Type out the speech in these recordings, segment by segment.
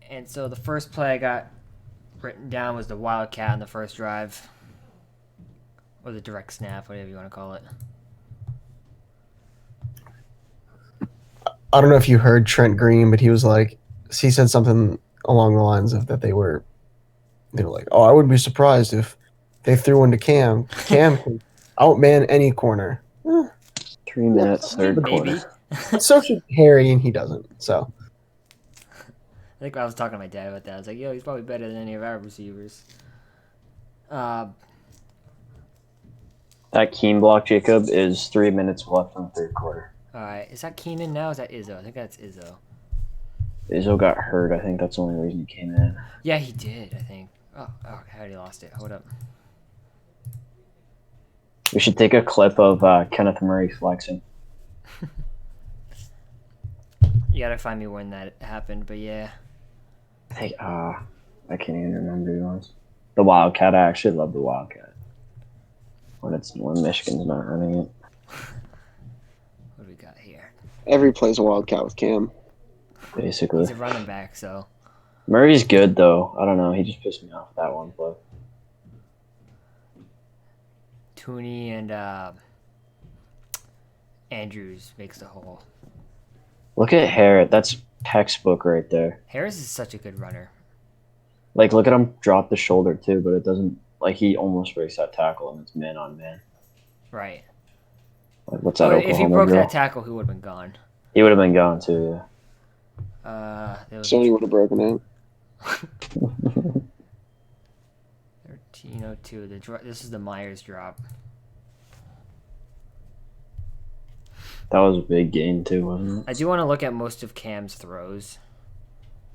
And so the first play I got written down was the Wildcat on the first drive. Or the direct snap, whatever you want to call it. I don't know if you heard Trent Green, but he said something along the lines of that they were like, oh, I wouldn't be surprised if they threw into Cam. Cam can outman any corner. 3 minutes, third Maybe. quarter. But so should Harry, and he doesn't. So I think I was talking to my dad about that. I was like, yo, he's probably better than any of our receivers. That Keem block, Jacob, is 3 minutes left in the third quarter. Alright, is that Keenan now? Or is that Izzo? I think that's Izzo. Izzo got hurt. I think that's the only reason he came in. Yeah, he did, I think. Oh, I already lost it. Hold up. We should take a clip of Kenneth Murray flexing. You gotta find me when that happened, but yeah. I can't even remember who it was. The Wildcat. I actually love the Wildcat. When Michigan's not running it. What do we got here? Every play's a Wildcat with Cam. Basically. He's a running back, so. Murray's good, though. I don't know. He just pissed me off that one play. Tooney and Andrews makes the hole. Look at Harrod. That's textbook right there. Harris is such a good runner. Like, look at him drop the shoulder, too, but it doesn't... Like, he almost breaks that tackle, and it's man on man. Right. Like, what's that, Oklahoma if he broke drill? that tackle, he would have been gone. He would have been gone, too, Sony would have broken it. 13:02. This is the Myers drop. That was a big gain, too, wasn't it? I do want to look at most of Cam's throws.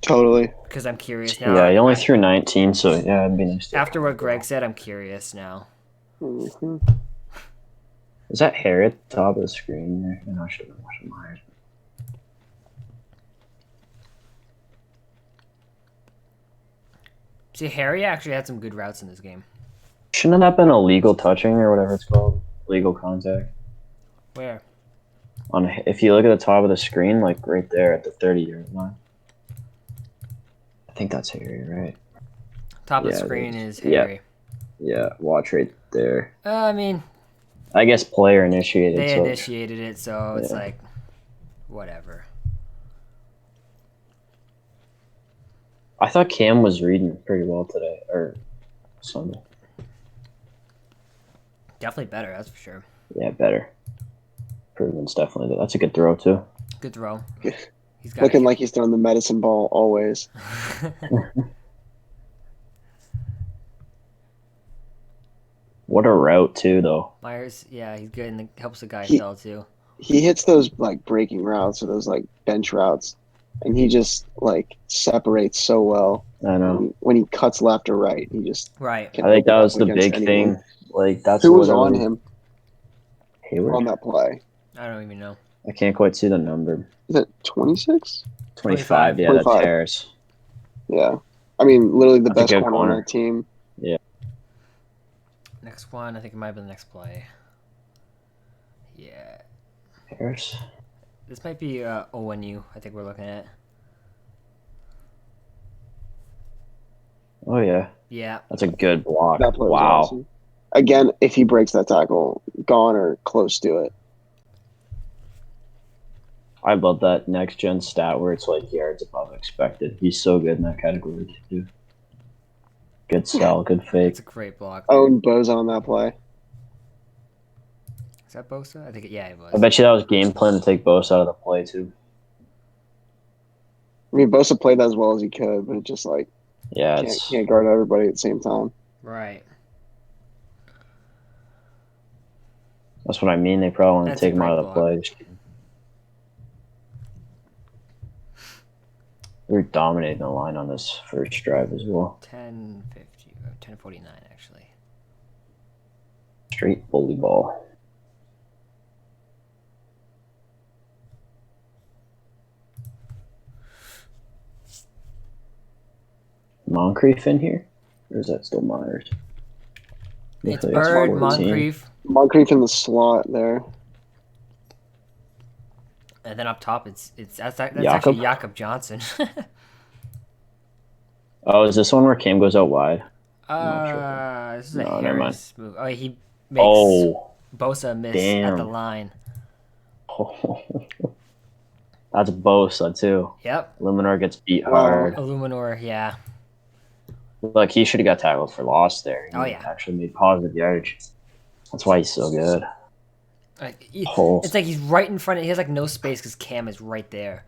Totally. Because I'm curious now. Yeah, he only threw 19, so yeah, it'd be nice to... After what Greg said, I'm curious now. Mm-hmm. Is that Harry at the top of the screen there? No, I should have been watching Myers. See, Harry actually had some good routes in this game. Shouldn't that been illegal touching or whatever it's called? Legal contact? Where? If you look at the top of the screen, like right there at the 30-yard line. I think that's Harry, right? Top of the screen is Harry. Yeah, watch right there. I mean... I guess player initiated. They initiated it, so it's like... Whatever. I thought Cam was reading pretty well today, or Sunday. Definitely better, that's for sure. Yeah, better. Improvement's definitely there. That's a good throw, too. Good throw. He's Looking like he's throwing the medicine ball always. What a route, too, though. Myers, yeah, he's good and helps the guy sell, too. He hits those, like, breaking routes or those, like, bench routes, and he just, like, separates so well. I know. When he cuts left or right, he just... Right. I think that was the big thing. Like, that's who was on him Hayward? on that play? I don't even know. I can't quite see the number. Is it 26? 25, yeah, 25. that's Harris. Yeah. I mean, literally the That's a best good corner on corner. that team. Yeah. Next one, I think it might be the next play. Yeah. Harris? This might be ONU, I think we're looking at. Oh, yeah. Yeah. That's a good block. That play was Wow. awesome. Again, if he breaks that tackle, gone or close to it. I love that next gen stat where it's like yards above expected. He's so good in that category, too. Good sell, good fake. It's a great block. Owned Boza on that play. Is that Bosa? I think yeah, it was. I bet you that was game plan to take Bose out of the play, too. I mean, Bosa played as well as he could, but it just, like, Yeah, can't guard everybody at the same time. Right. that's what I mean. They probably want to That's a take him out of great the play. We were dominating the line on this first drive as well. 10:50, 10:49 actually. Straight bully ball. Moncrief in here? Or is that still Myers? It's Looks like Bird, 14. Moncrief, Moncrief in the slot there. and then up top that's Jakob? actually Jakob Johnson. Oh, is this one where Cam goes out wide? I'm not sure. This is a No, never mind. Harris move. Oh, he makes Oh, Bosa miss at the damn. line. That's Bosa, too. Yep. Luminor gets beat Wow. hard. Illuminor, yeah. Look, he should have got tackled for loss there. He Oh, yeah. actually made positive yardage. That's why he's so good. Oh, It's like he's right in front of. He has like no space because Cam is right there.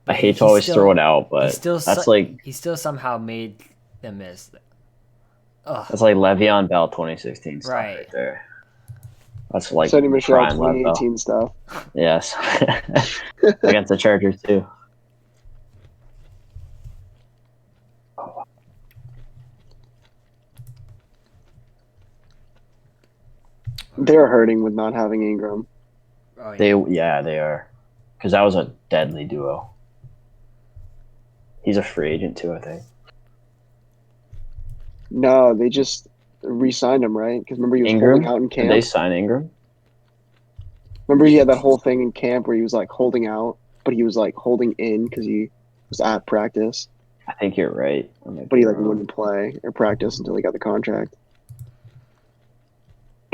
I But hate to he always still- throw it out, He but still that's like he still somehow made them miss. Ugh. Le'Veon Bell 2016 stuff Right. right there. That's like Sonny Michelle prime level. 2018 stuff. Yes, against the Chargers too. They're hurting with not having Ingram. Oh, yeah. They are, because that was a deadly duo. He's a free agent too, I think. No, they just re-signed him, right? Because remember he was Ingram, holding out in did they camp. sign Ingram? Remember he had that whole thing in camp where he was like holding out, but he was like holding in because he was at practice, I think you're right. but he like wouldn't play or practice until he got the contract.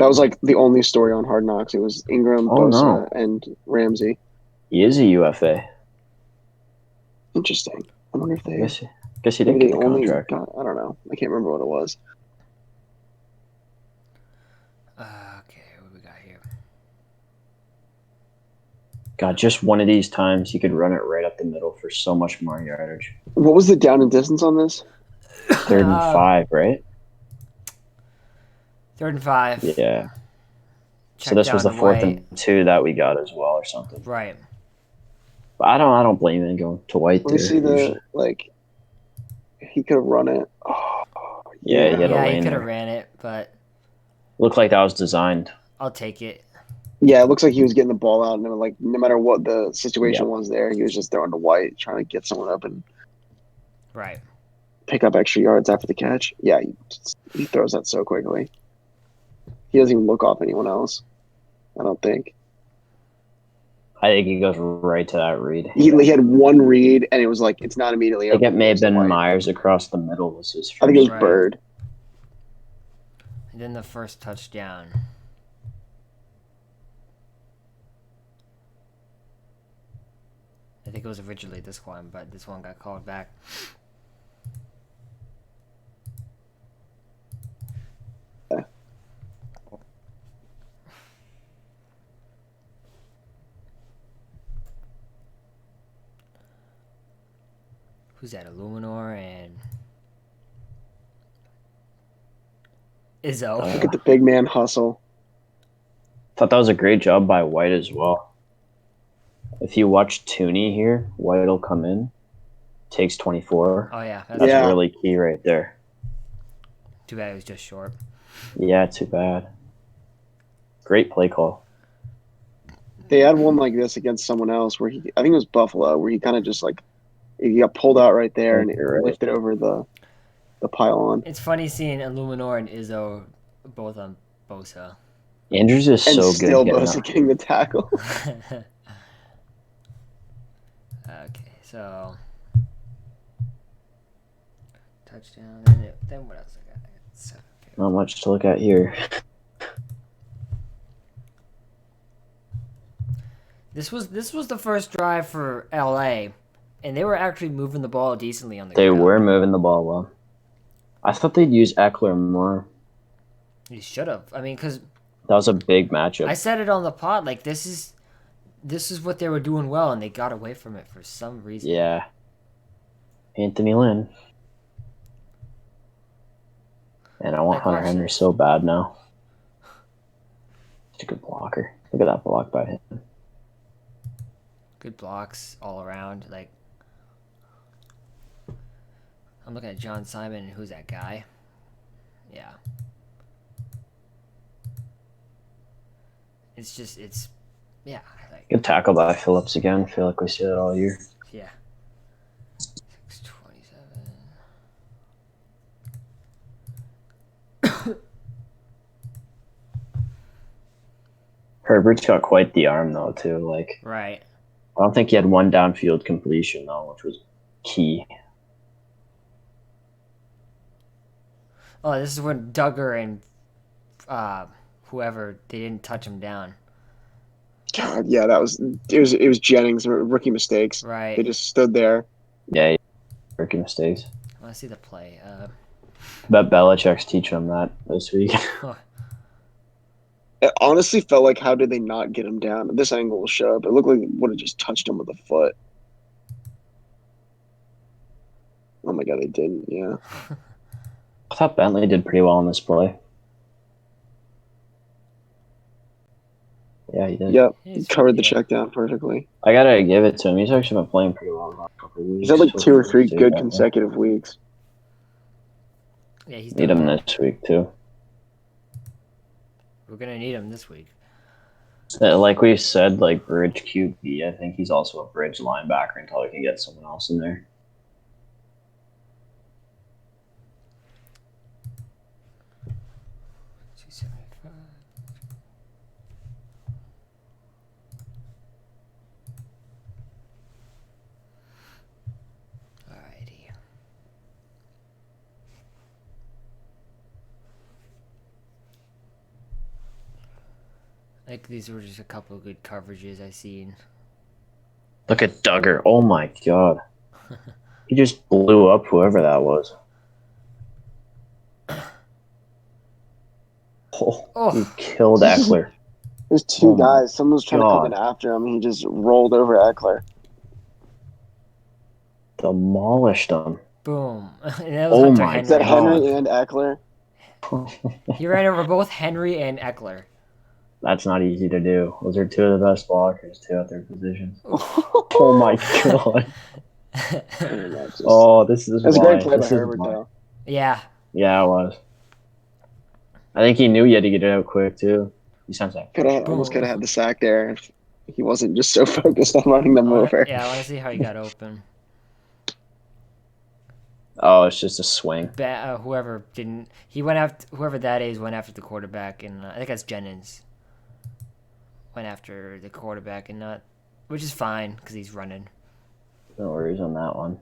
That was like the only story on Hard Knocks. It was Ingram, Oh, Bosa, no. and Ramsey. He is a UFA. Interesting. I wonder if I they guess he didn't maybe get they the only contract. got. I don't know. I can't remember what it was. Okay, what do we got here? God, just one of these times he could run it right up the middle for so much more yardage. What was the down and distance on this? 3rd and 5, right? 3rd and 5. Yeah. Check So this was the down 4th White. and 2 that we got as well, or something. Right. But I don't blame him going to White Let me there. see the usually. like. He could have run it. Oh, Yeah, he had a Yeah, he lane could have there. ran it, but Looked like that was designed. I'll take it. Yeah, it looks like he was getting the ball out, and it was like no matter what the situation Yeah. was there, he was just throwing to White, trying to get someone up and Right. pick up extra yards after the catch. Yeah, he throws that so quickly. He doesn't even look off anyone else. I don't think I think he goes right to that read. he had one read, and it was like it's not immediately. I think open, it may have it's to been White. Myers across the middle was his first. I think it was Right. Bird. And then the first touchdown. I think it was originally this one, but this one got called back. Who's that? Illuminor and Izzo. Look at the big man hustle. Thought that was a great job by White as well. If you watch Tooney here, White will come in, takes 24. Oh yeah, That's Yeah. really key right there. Too bad it was just short. Yeah, too bad. Great play call. They had one like this against someone else where I think it was Buffalo, where he kind of just like he got pulled out right there and it You're right. lifted over the pylon. It's funny seeing Illuminor and Izzo both on Bosa. Andrews is And so still good. Bosa getting the tackle. Okay, so touchdown. Then what else I got? Not much to look at here. This was the first drive for LA, and they were actually moving the ball decently on the They ground. were moving the ball well. I thought they'd use Eckler more. You should have. I mean, because That was a big matchup. I said it on the pod. Like this is what they were doing well, and they got away from it for some reason. Yeah. Anthony Lynn. And I want Like, Hunter watch Henry this. so bad now. Such a good blocker. Look at that block by him. Good blocks all around. Like I'm looking at John Simon, and who's that guy? Yeah. It's yeah, like Good tackle by Phillips again. Feel like we see that all year. yeah. 627. Herbert's got quite the arm though too. Like Right. I don't think he had one downfield completion though, which was key. Oh, this is when Duggar and whoever they didn't touch him down. God, yeah, it was Jennings rookie mistakes. They Right. just stood there. Yeah, rookie mistakes. I want to see the play. Bet Belichick's teaching him that this week. It honestly felt like, how did they not get him down? This angle will show up. It looked like it would have just touched him with a foot. Oh my god, they didn't. Yeah. I thought Bentley did pretty well on this play. Yeah, he did. Yep. He's- Covered the yeah. check down perfectly. I gotta give it to him. He's actually been playing pretty well the last couple of weeks. He's had like 2 or 3 good Yeah. consecutive weeks. Yeah, he's Need done him well. this week too. We're gonna need him this week. Like we said, like bridge QB. I think he's also a bridge linebacker until we can get someone else in there. 275. Alrighty. Like these were just a couple of good coverages I seen. Look at Duggar. Oh my god. He just blew up whoever that was. Oh, he Oh, killed Eckler. There's 2 Oh my guys. Someone was trying to come in after him. He just rolled over Eckler. Demolished him. boom! And that was Oh Hunter my Is that Henry. God. Henry and Eckler? He ran over both Henry and Eckler. That's not easy to do. Those are 2 of the best blockers, too, at their positions. Oh my god. Oh, this is That's a why. great play by This is Herbert, why. though. Yeah. Yeah, it was. I think he knew he had to get it out quick, too. He sent that. Almost could have had the sack there if he wasn't just so focused on running them over. Yeah, I want to see how he got open. Oh, it's just a swing. Whoever didn't, he went after whoever that is went after the quarterback, and I think that's Jennings. Went after the quarterback and not, which is fine because he's running. No worries on that one.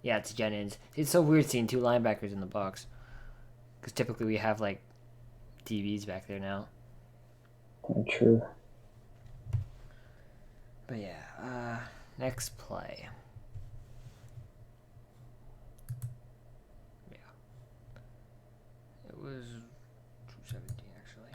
Yeah, it's Jennings. It's so weird seeing 2 linebackers in the box, because typically we have like DBs back there now. True. But yeah, next play. Yeah, it was 217 actually.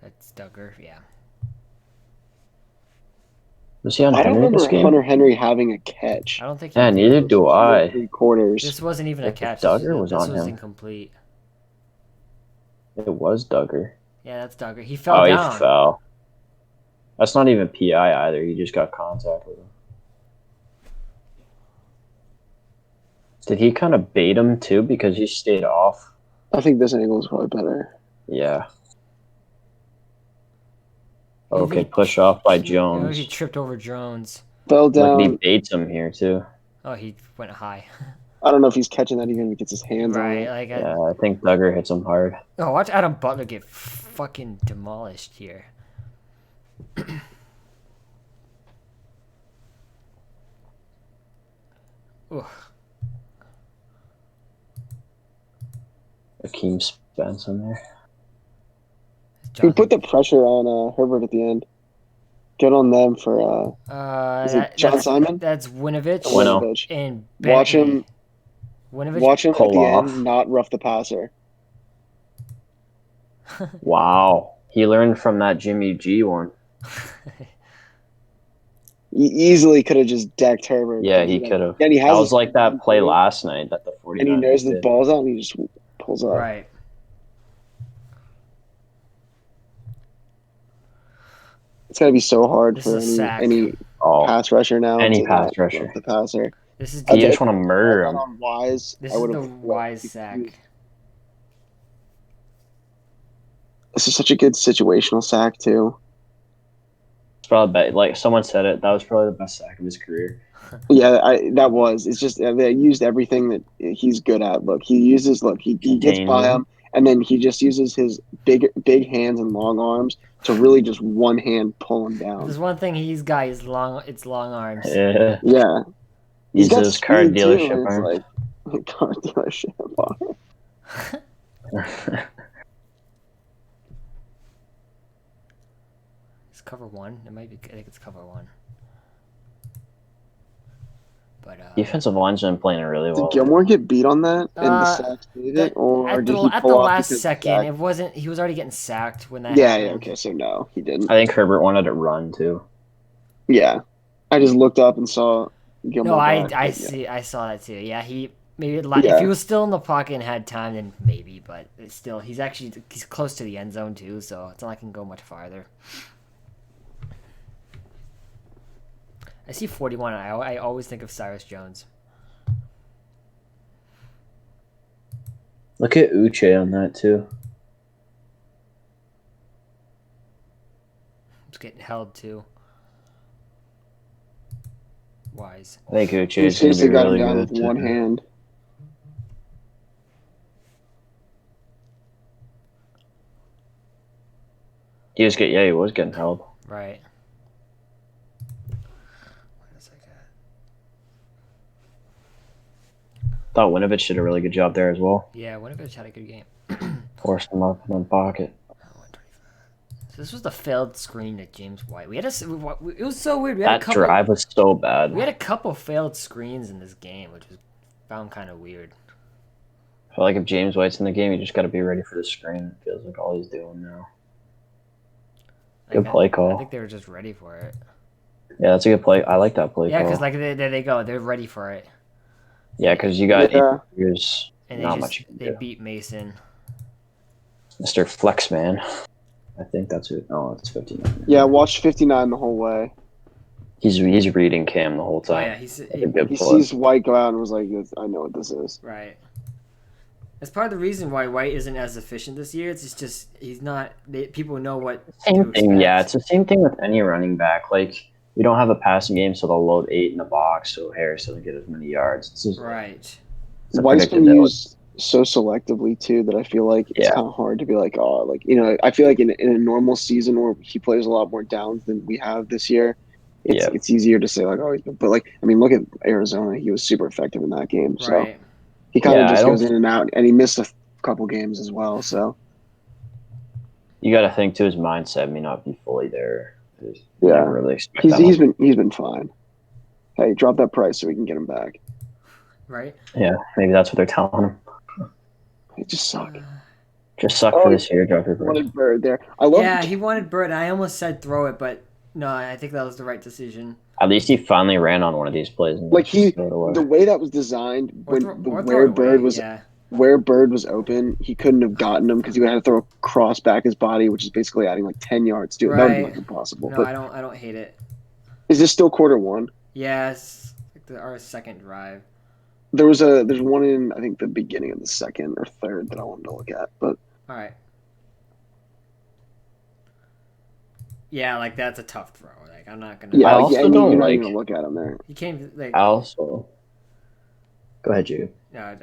That's Duggar, yeah. Was he on I don't Henry this remember game? Hunter Henry having a catch. I don't think he Yeah, did. neither do I. 3 quarters. This wasn't even a If catch. Duggar was this on was him. incomplete. It was Duggar. Yeah, that's Duggar. He fell Oh, down. he fell. That's not even PI either. He just got contact with him. Did he kind of bait him too because he stayed off? I think this angle is probably better. Yeah. Okay, push off by He Jones. tripped over Jones. Fell Look, and he down. baits him here too. Oh, he went high. I don't know if he's catching that even if he gets his hands on Right, it. like Yeah, I think Duggar hits him hard. oh, watch Adam Butler get fucking demolished here. Ugh. Akeem Spence in there. Who put the pressure on Herbert at the end? Good on them for is it John Simon? That's Winovich Winovich. and Watch him. Winovich. Watch him at Pull the off. end, not rough the passer. Wow. He learned from that Jimmy G one. He easily could have just decked Herbert. Yeah, he could have. And he has That his was like that play thing, last night that the 49ers and he knows the did. ball's out, and he just pulls up. Right. It's got to be so hard This for is a sack. any Oh, pass rusher now. Any to pass not rusher. rough the passer. This is you the, just want to murder him. On Wise, this I is would the have. wise sack. This is such a good situational sack too. It's probably like someone said it. That was probably the best sack of his career. Yeah, that was. It's just they used everything that he's good at. Look, he uses. Look, he gets by him, and then he just uses his big hands and long arms to really just one hand pull him If down. there's one thing he's got, he's it's long arms. Yeah. Yeah, he's He's got those car speed too. dealership And it's arms. like car dealership arm. It's cover 1. It might be. I think it's cover 1. But Defensive line's been playing really well. Did Gilmore get beat on that and the Uh, sack saved it, or at did the he at pull the off last because second, of the it wasn't. He was already getting sacked when that sack? Yeah, happened. yeah. Okay, so no, he didn't. I think Herbert wanted to run too. Yeah, I just looked up and saw Gilmore. No, back, I but yeah. see. I saw that too. Yeah, he maybe if Yeah. he was still in the pocket and had time, then maybe. But it's still, he's close to the end zone too, so it's not like he can go much farther. I see 41. I always think of Cyrus Jones. Look at Uche on that too. He's getting held too. Wise. I think Uche He is going to seriously be got him really down good with one too. hand. He was getting held. Right. What else I got? Thought Winovich did a really good job there as well. Yeah, Winovich had a good game. Forced him up in the pocket. 125. So this was the failed screen at James White. It was so weird. We had That a couple. drive was so bad. We had a couple failed screens in this game, which was found kind of weird. I feel like if James White's in the game, you just got to be ready for the screen. It feels like all he's doing now. Good play call. I think they were just ready for it. Yeah, that's a good play. I like that play Yeah, call. because like there they go. They're ready for it. Yeah, because you got Yeah. Andrews, And not much you can they do. beat Mason. Mr. Flexman. I think that's it. Oh, it's 59. Yeah, I watched 59 the whole way. He's reading Cam the whole Oh time. yeah, That's a good He play. sees White go out and was like, I know what this is. right. That's part of the reason why White isn't as efficient this year. It's just he's not. People know what Same to thing, expect. yeah. It's the same thing with any running back. Like, we don't have a passing game, so they'll load 8 in the box, so Harris doesn't get as many yards. It's just, Right. it's a White's been predictability. used so selectively too that I feel like it's Yeah. kind of hard to be like, oh, like, I feel like in a normal season where he plays a lot more downs than we have this year, it's easier to say like, oh, but like, I mean, look at Arizona. He was super effective in that game. So Right. he kind of Yeah, I just don't- goes in and out, and he missed a couple games as well. So You got to think, too, his mindset may not be fully there. You yeah, never really expect that he's much. been fine. Hey, drop that price so we can get him back. Right. Yeah, maybe that's what they're telling him. It just sucked. Just suck Oh, for this year, drop your price. Wanted Bird there. I love. Yeah, he wanted Bird. I almost said throw it, but no, I think that was the right decision. At least he finally ran on one of these plays. And Like just threw it away. the way that was designed Or when throw, or where throw it Bird away. was Yeah. where Bird was open, he couldn't have gotten him because he would have to throw a cross back his body, which is basically adding like 10 yards to it. That would be Right. like impossible. No, but I don't hate it. is this still quarter one? Yes, like our second drive. There's one in I think the beginning of the second or third that I wanted to look at, but All right. Yeah, like that's a tough throw. Like I'm not gonna. yeah, I like, also I mean, don't you're not like- even gonna look at him there. You can't like. I also. Go ahead, Jacob. No,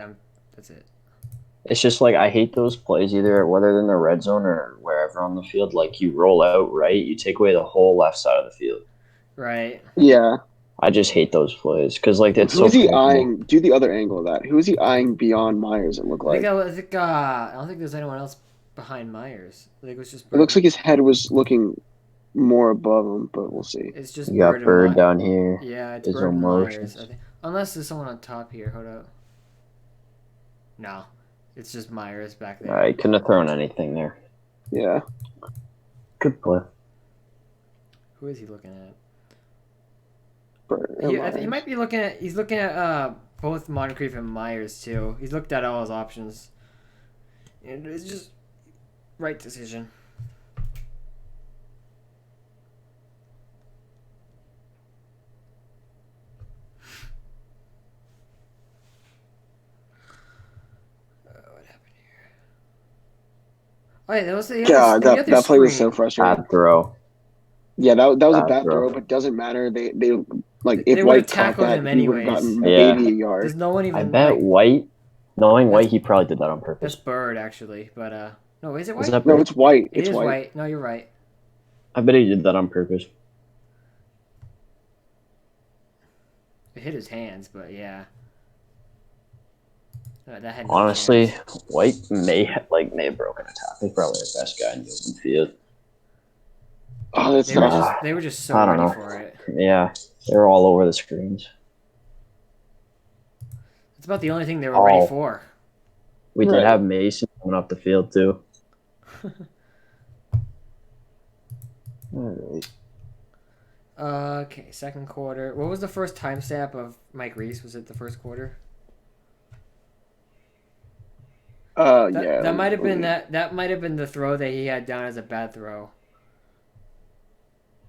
that's it. It's just like I hate those plays either, whether in the red zone or wherever on the field. Like you roll out right, you take away the whole left side of the field. Right. Yeah. I just hate those plays because like it's Who is so. he predictable. eyeing? Do the other angle of that. Who is he eyeing beyond Myers? It looked like. I don't think there's anyone else behind Myers. I think it was just. It looks like his head was looking more above him, but we'll see. It's just You got and Bird My- down here. Yeah, it's There's Bird and no Myers. motions. I think. Unless there's someone on top here. Hold up. No, it's just Myers back there. I couldn't have thrown anything there. Yeah. Good play. Who is he looking at? Bird, I think he Myers. might be looking at. He's looking at both Moncrief and Myers too. He's looked at all his options, and it's just right decision. What happened here? Oh yeah, that was the God, the other that play was so screen. frustrating. Bad throw. Yeah, that was a Bad bad throw. throw, but doesn't matter. They like They if would've White caught tackled that, him he would have anyways. gotten Yeah. maybe a yard. There's no one even. I bet like, White, knowing That's- White, he probably did that on that's purpose. Bird actually, but No, is it Was white? that No, Brady? it's white. It It's is white. white. No, you're right. I bet he did that on purpose. It hit his hands, but yeah. That had no Honestly, chance. White may have broken a tackle. He's probably the best guy in the open field. Oh, that's They were tough. just so I don't ready know. for it. Yeah, they're all over the screens. It's about the only thing they were ready for. We Right. did have Mason coming up the field too. Alright. Okay, second quarter. What was the first timestamp of Mike Reese? Was it the first quarter? Yeah. That might have been that might have been the throw that he had down as a bad throw.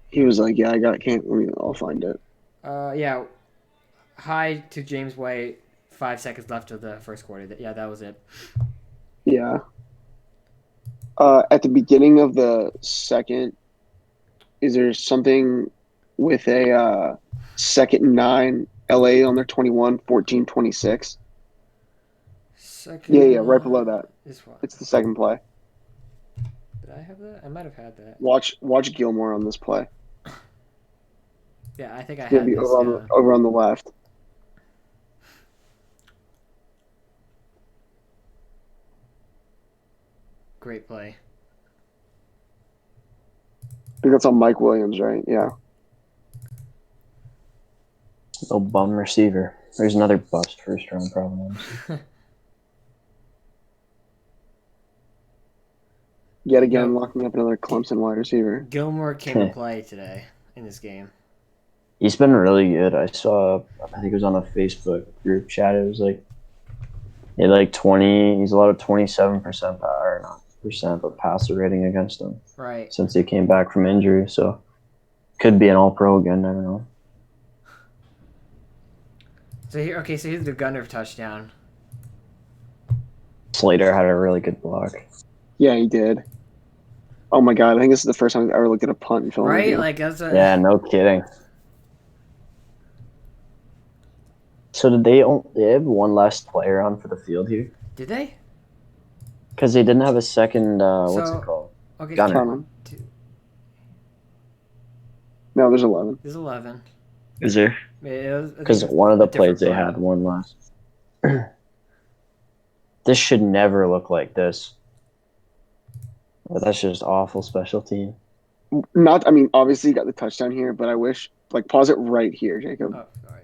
He was like, "Yeah, can't. I'll find it." Yeah. High to James White. 5 seconds left of the first quarter. Yeah, that was it. Yeah. At the beginning of the second, is there something with a second and 9, LA on their 21, 14-26? Second. Yeah, right below that. This one. It's the second play. Did I have that? I might have had that. Watch Gilmore on this play. Yeah, I think I It's gonna had be this. over on the left. Great play. I think that's on Mike Williams, right? Yeah. Little bum receiver. There's another bust first round problem. Yet again, No. locking up another Clemson wide receiver. Gilmore came to play today in this game. He's been really good. I think it was on a Facebook group chat. It was like, he had like 20. He's allowed 27% power, not percent, but passer rating against him Right. since he came back from injury. So could be an All Pro again. Never know. So here's the Gunner touchdown. Slater had a really good block. Yeah, he did. Oh my god, I think this is the first time I've ever looked at a punt in film Right? review. Like that's a Yeah, no kidding. So did they have one less player on for the field here? Did they? Because they didn't have a second. What's So- it called? Okay. Gunner. Count 'em. No, there's 11. There's 11. Is there? Because Because one of the plays they had one less. This should never look like this. But that's just awful special team. Obviously you got the touchdown here, but I wish, pause it right here, Jacob. Oh, sorry.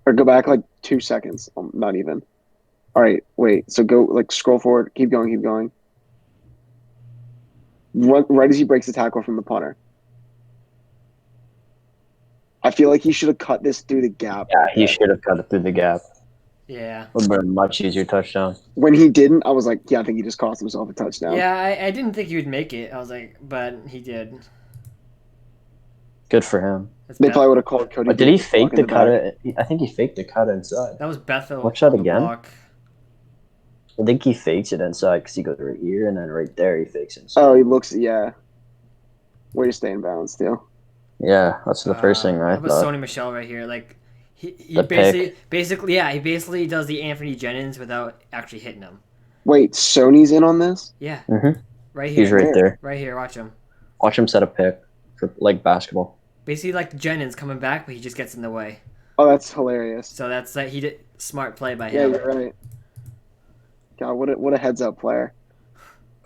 Or go back 2 seconds. Not even. All right, wait. So go, scroll forward. Keep going. Right as he breaks the tackle from the punter. I feel like he should have cut this through the gap. Yeah, he should have cut it through the gap. Yeah. Would have been a much easier touchdown. When he didn't, I was like, yeah, I think he just cost himself a touchdown. Yeah, I didn't think he would make it. I was like, but he did. Good for him. That's They Beth- probably would have called Cody. But did he Davis fake blocking the cut? back. I think he faked the cut inside. That was Bethel. Watch that on the again. block. I think he fakes it inside because he goes right here and then right there he fakes it inside. Oh, he looks, yeah. Way to stay in bounds, too. Yeah, that's the first thing I How about thought. Sony Michelle right here? He The basically does the Anthony Jennings without actually hitting him. Wait, Sony's in on this? Yeah. Mm-hmm. Right here. He's right there. Right here. Watch him. Watch him set a pick for basketball. Basically, like Jennings coming back, but he just gets in the way. Oh, that's hilarious. So that's he did smart play by Yeah, him. you're right. God, what a heads up player.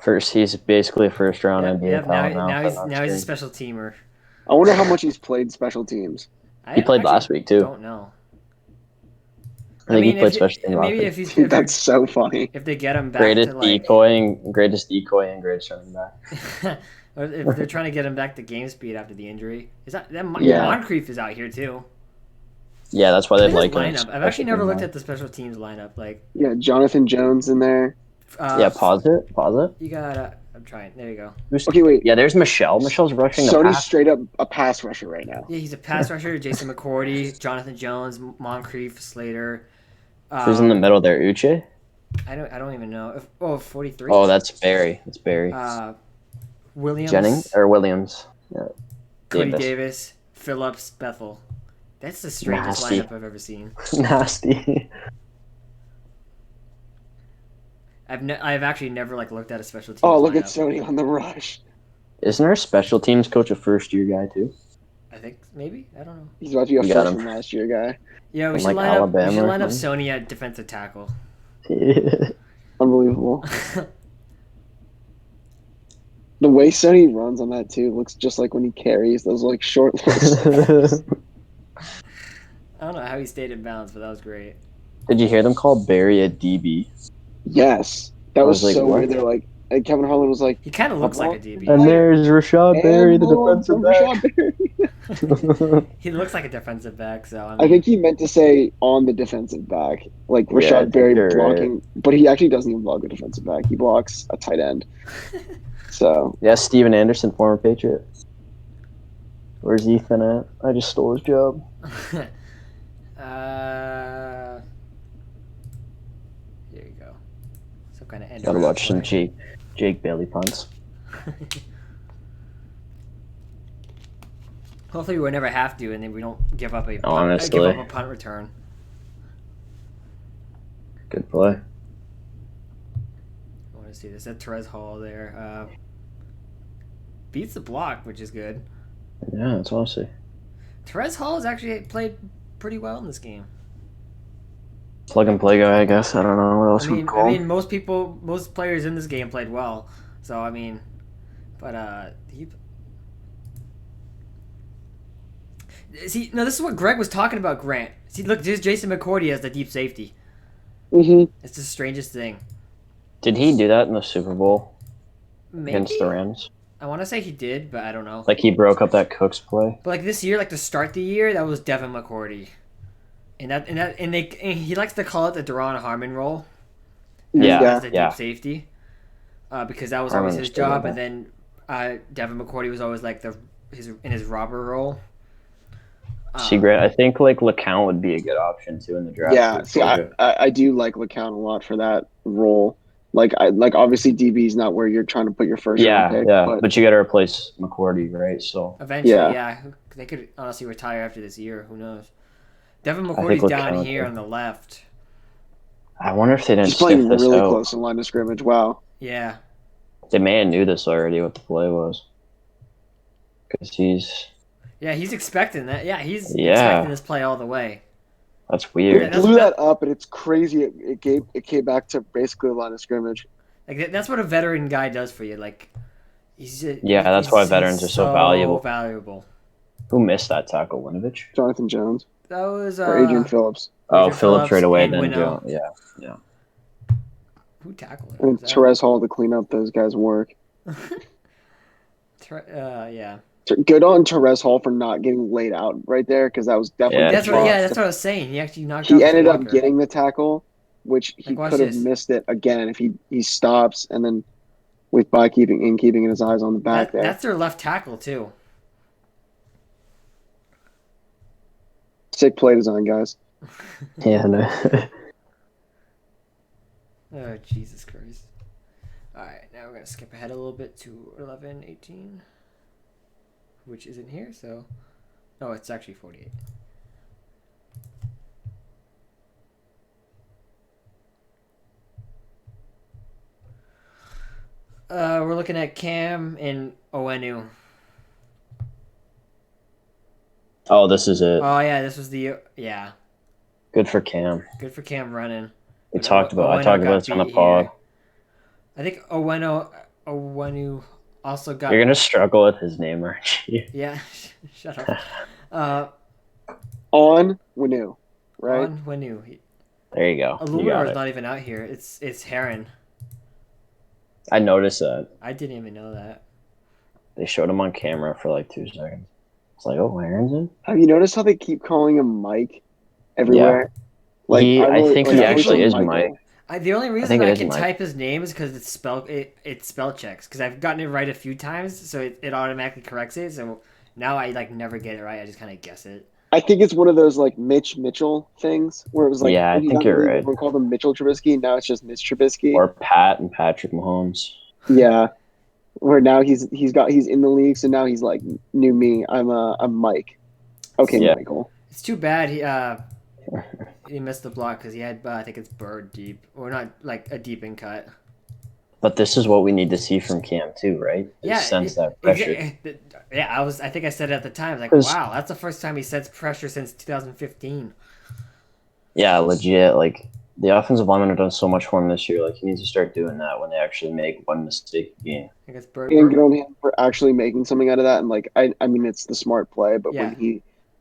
He's basically a first round NBA Yep, talent now. now he's a special teamer. I wonder how much he's played special teams. He played last week too. Don't know. I think he played special teams last Maybe week. if he's Dude, that's so funny. if they get him back Greatest to like decoy and greatest running back. or if they're trying to get him back to game speed after the injury. Is that Yeah. Moncrief is out here too? Yeah, that's why they'd Look like at him. him. I've actually never looked at the special teams lineup. Yeah, Jonathan Jones in there. Yeah, pause it. You got. I'm trying. There you go. Okay, wait. Yeah, there's Michelle. Michelle's rushing the Sony's pass. straight up a pass rusher right now. Yeah, he's a pass rusher. Jason McCourty, Jonathan Jones, Moncrief, Slater. Who's in the middle there? Uche? I don't even know. 43. Oh, that's Barry. That's Barry. Williams. Jennings or Williams? Yeah. Cody Davis, Phillips, Bethel. That's the strangest Nasty. lineup I've ever seen. Nasty. I've actually never like looked at a special teams. Oh, look at lineup. Sony on the rush. Isn't our special teams coach a first-year guy too? I think maybe I don't know. He's about to be a We got first him. from last year guy. Yeah, we From, should like, line up. We Alabama should or line up something? Sony at defensive tackle. Unbelievable. The way Sony runs on that too looks just like when he carries those like short little. I don't know how he stayed in balance, but that was great. Did you hear them call Barry a DB? Yes, that I was was like, so what? weird. They're like, and Kevin Harlan was like, He kind of looks like a DB. And there's Rashad Barry, the "Handle defensive from back. Rashad Berry." He looks like a defensive back, so I I mean, think he meant to say on the defensive back, like Yeah, I Rashad think Berry you're blocking, but he actually doesn't even block a defensive back. He blocks a tight end. So Yeah, Steven Anderson, former Patriot. Where's Ethan at? I just stole his job. here you go. Some kind of end. Gotta around watch some play. Jake Bailey punts. Hopefully, we never have to, and then we don't give up a Honestly. give up a punt return. Good play. I want to see this. That Terez Hall there beats the block, which is good. Yeah, that's awesome. Terez Hall has actually played pretty well in this game. Plug and play guy, I guess. I don't know what else we call him. Most players in this game played well. So I mean, but he. See, no, this is what Greg was talking about. Grant. See, look, there's Jason McCourty as the deep safety. It's the strangest thing. Did he do that in the Super Bowl Maybe against the Rams? I want to say he did, but I don't know. Like he broke up that Cooks play? But like this year, like to start the year, that was Devin McCourty, and he likes to call it the Deron Harmon role. As the deep safety, because that was always his job, and then Devin McCourty was always like his robber role. Grant, I think like LeCount would be a good option too in the draft. Yeah, see, I do like LeCount a lot for that role. Like obviously DB is not where you're trying to put your first round pick. But you got to replace McCourty, right? So eventually, they could honestly retire after this year. Who knows? Devin McCourty's down here on the left. I wonder if they didn't. He's playing this really out. close in line of scrimmage. Wow. Yeah. They may have knew this already, what the play was, because he's. Yeah, he's expecting that. Yeah, he's expecting this play all the way. That's weird. They blew that up, and it's crazy. It came back to basically a line of scrimmage. Like that's what a veteran guy does for you. Like, that's why veterans are so valuable. Who missed that tackle? Winovich? Jonathan Jones. That was or Adrian Phillips. Phillips right away. Then Jones. Yeah. Who tackled him? And Terez Hall to clean up those guys' work. Yeah. Good on Terez Hall for not getting laid out right there, because that was definitely. That's what I was saying. He actually knocked. He ended up getting the tackle, which he could have missed it again if he stops and then by keeping his eyes on the back there. That's their left tackle too. Sick play design, guys. Yeah. No. Oh, Jesus Christ. All right, now we're going to skip ahead a little bit to 11:18, which isn't here, so... No, it's actually 48. We're looking at Cam and Owenu. Oh, this is it. Oh, yeah, this was the... Yeah. Good for Cam. Good for Cam running. I talked about this on the pod. I think Owenu also got... You're going to struggle with his name, aren't you? Yeah, shut up. On Wenu, right? On Wenu. There you go. Illuminor is not even out here. It's Heron. I noticed that. I didn't even know that. They showed him on camera for like 2 seconds. It's like, oh, Heron's in? Have you noticed how they keep calling him Mike everywhere? Yeah. Like, I think he actually is Mike. The only reason I can type his name is because it spell checks. Because I've gotten it right a few times, so it automatically corrects it. So now I never get it right. I just kind of guess it. I think it's one of those like Mitch Mitchell things where it was like, yeah, I think you're right. We called him Mitchell Trubisky, now it's just Mitch Trubisky. Or Pat and Patrick Mahomes. Yeah, where now he's in the league, so now he's like, new me. I'm Mike. Okay, yeah. Michael. It's too bad he missed the block because he had I think it's bird deep or not like a deep in cut. But this is what we need to see from Cam too, right? Yeah, sense that pressure. Yeah, I think I said it at the time, like, wow, that's the first time he sensed pressure since 2015. Yeah, legit. Like the offensive linemen have done so much for him this year. Like he needs to start doing that when they actually make one mistake a game. I guess And good on him for actually making something out of that. And like, I mean, it's the smart play, but yeah.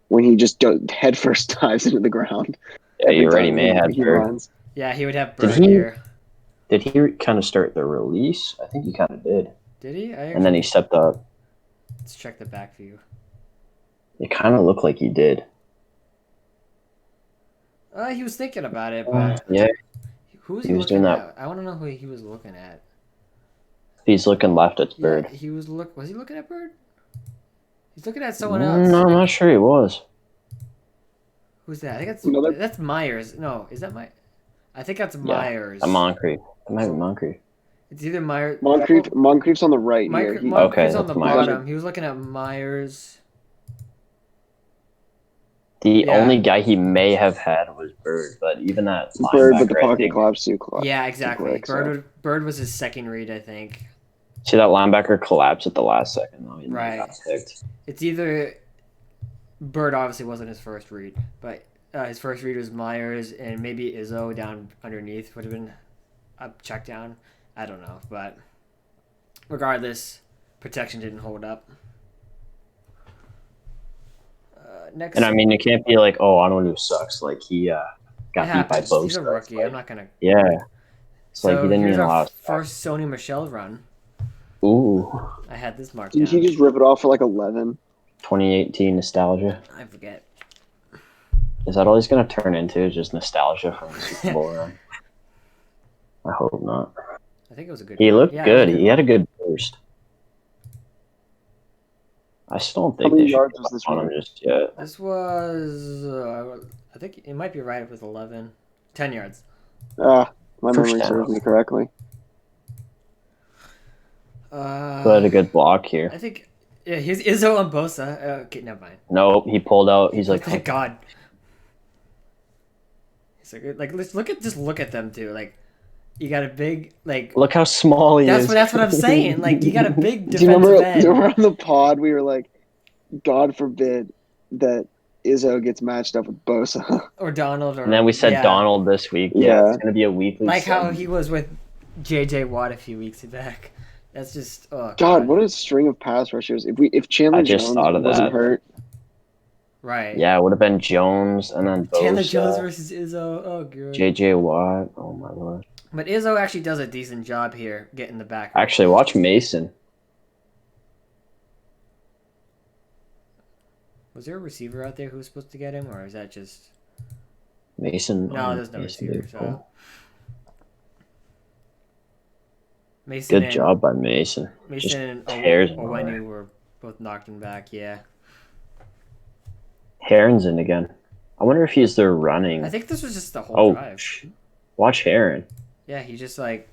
when he just head first dives into the ground, yeah, you already may have he runs. Yeah, he would have Bird here. Did he kind of start the release? I think he kind of did. Did he? And then he stepped up. Let's check the back view. It kind of looked like he did. He was thinking about it, but yeah. Who was he looking at? I want to know who he was looking at. He's looking left at Bird. He was he looking at Bird? He's looking at someone else. No, I'm not sure he was. Who's that? I think that's Myers. No, is that Myers? I think that's Myers. Moncrief. It might be Moncrief. It's either Myers. Moncrief's on the right here. Moncrief's on the bottom. He was looking at Myers. The only guy he may have had was Bird, but even that Bird, but the pocket collapsed too. Yeah, exactly. Bird was his second read, I think. See that linebacker collapse at the last second though. Right. Got picked. It's either Bird obviously wasn't his first read, but his first read was Myers, and maybe Izzo down underneath would have been a check down. I don't know, but regardless, protection didn't hold up. Next, and I mean, you can't be like, oh, Onwenu sucks. Like he got beat by both. He's a rookie. Like, I'm not gonna. Yeah. It's like he didn't even allow first Sony Michel run. Ooh. I had this marked down. Did he just rip it off for like 11? 2018 nostalgia. I forget. Is that all he's gonna turn into? Just nostalgia from the Super Bowl run? I hope not. I think it was a good. He looked good. He had a good burst. I still don't think how many yards was this on him just yet. This was, I think it might be right with 11, 10 yards. My memory serves me correctly. But a good block here. I think, yeah, here's Izzo and Bosa. Okay, never mind. Nope, he pulled out. He's like, thank God. He's like, let's look at them too. Like, you got a big, like. Look how small he is. That's what I'm saying. Like, you got a big defensive do you remember end. on the pod we were like, God forbid that Izzo gets matched up with Bosa or Donald, and then we said Donald this week. Yeah, it's gonna be a weekly. Like how he was with J.J. Watt a few weeks back. That's just God. What a string of pass rushers! If Chandler Jones wasn't hurt, right? Yeah, it would have been Jones and then Bosa. Chandler Jones versus Izzo. Oh god. J.J. Watt. Oh my lord. But Izzo actually does a decent job here getting the back. Actually, watch Mason. Was there a receiver out there who was supposed to get him, or is that just Mason? No, there's no receiver. So Mason. Good job by Mason. Mason and Owenu were both knocked him back. Yeah. Heron's in again. I wonder if he's there running. I think this was just the whole drive. Watch Heron. Yeah, he just like.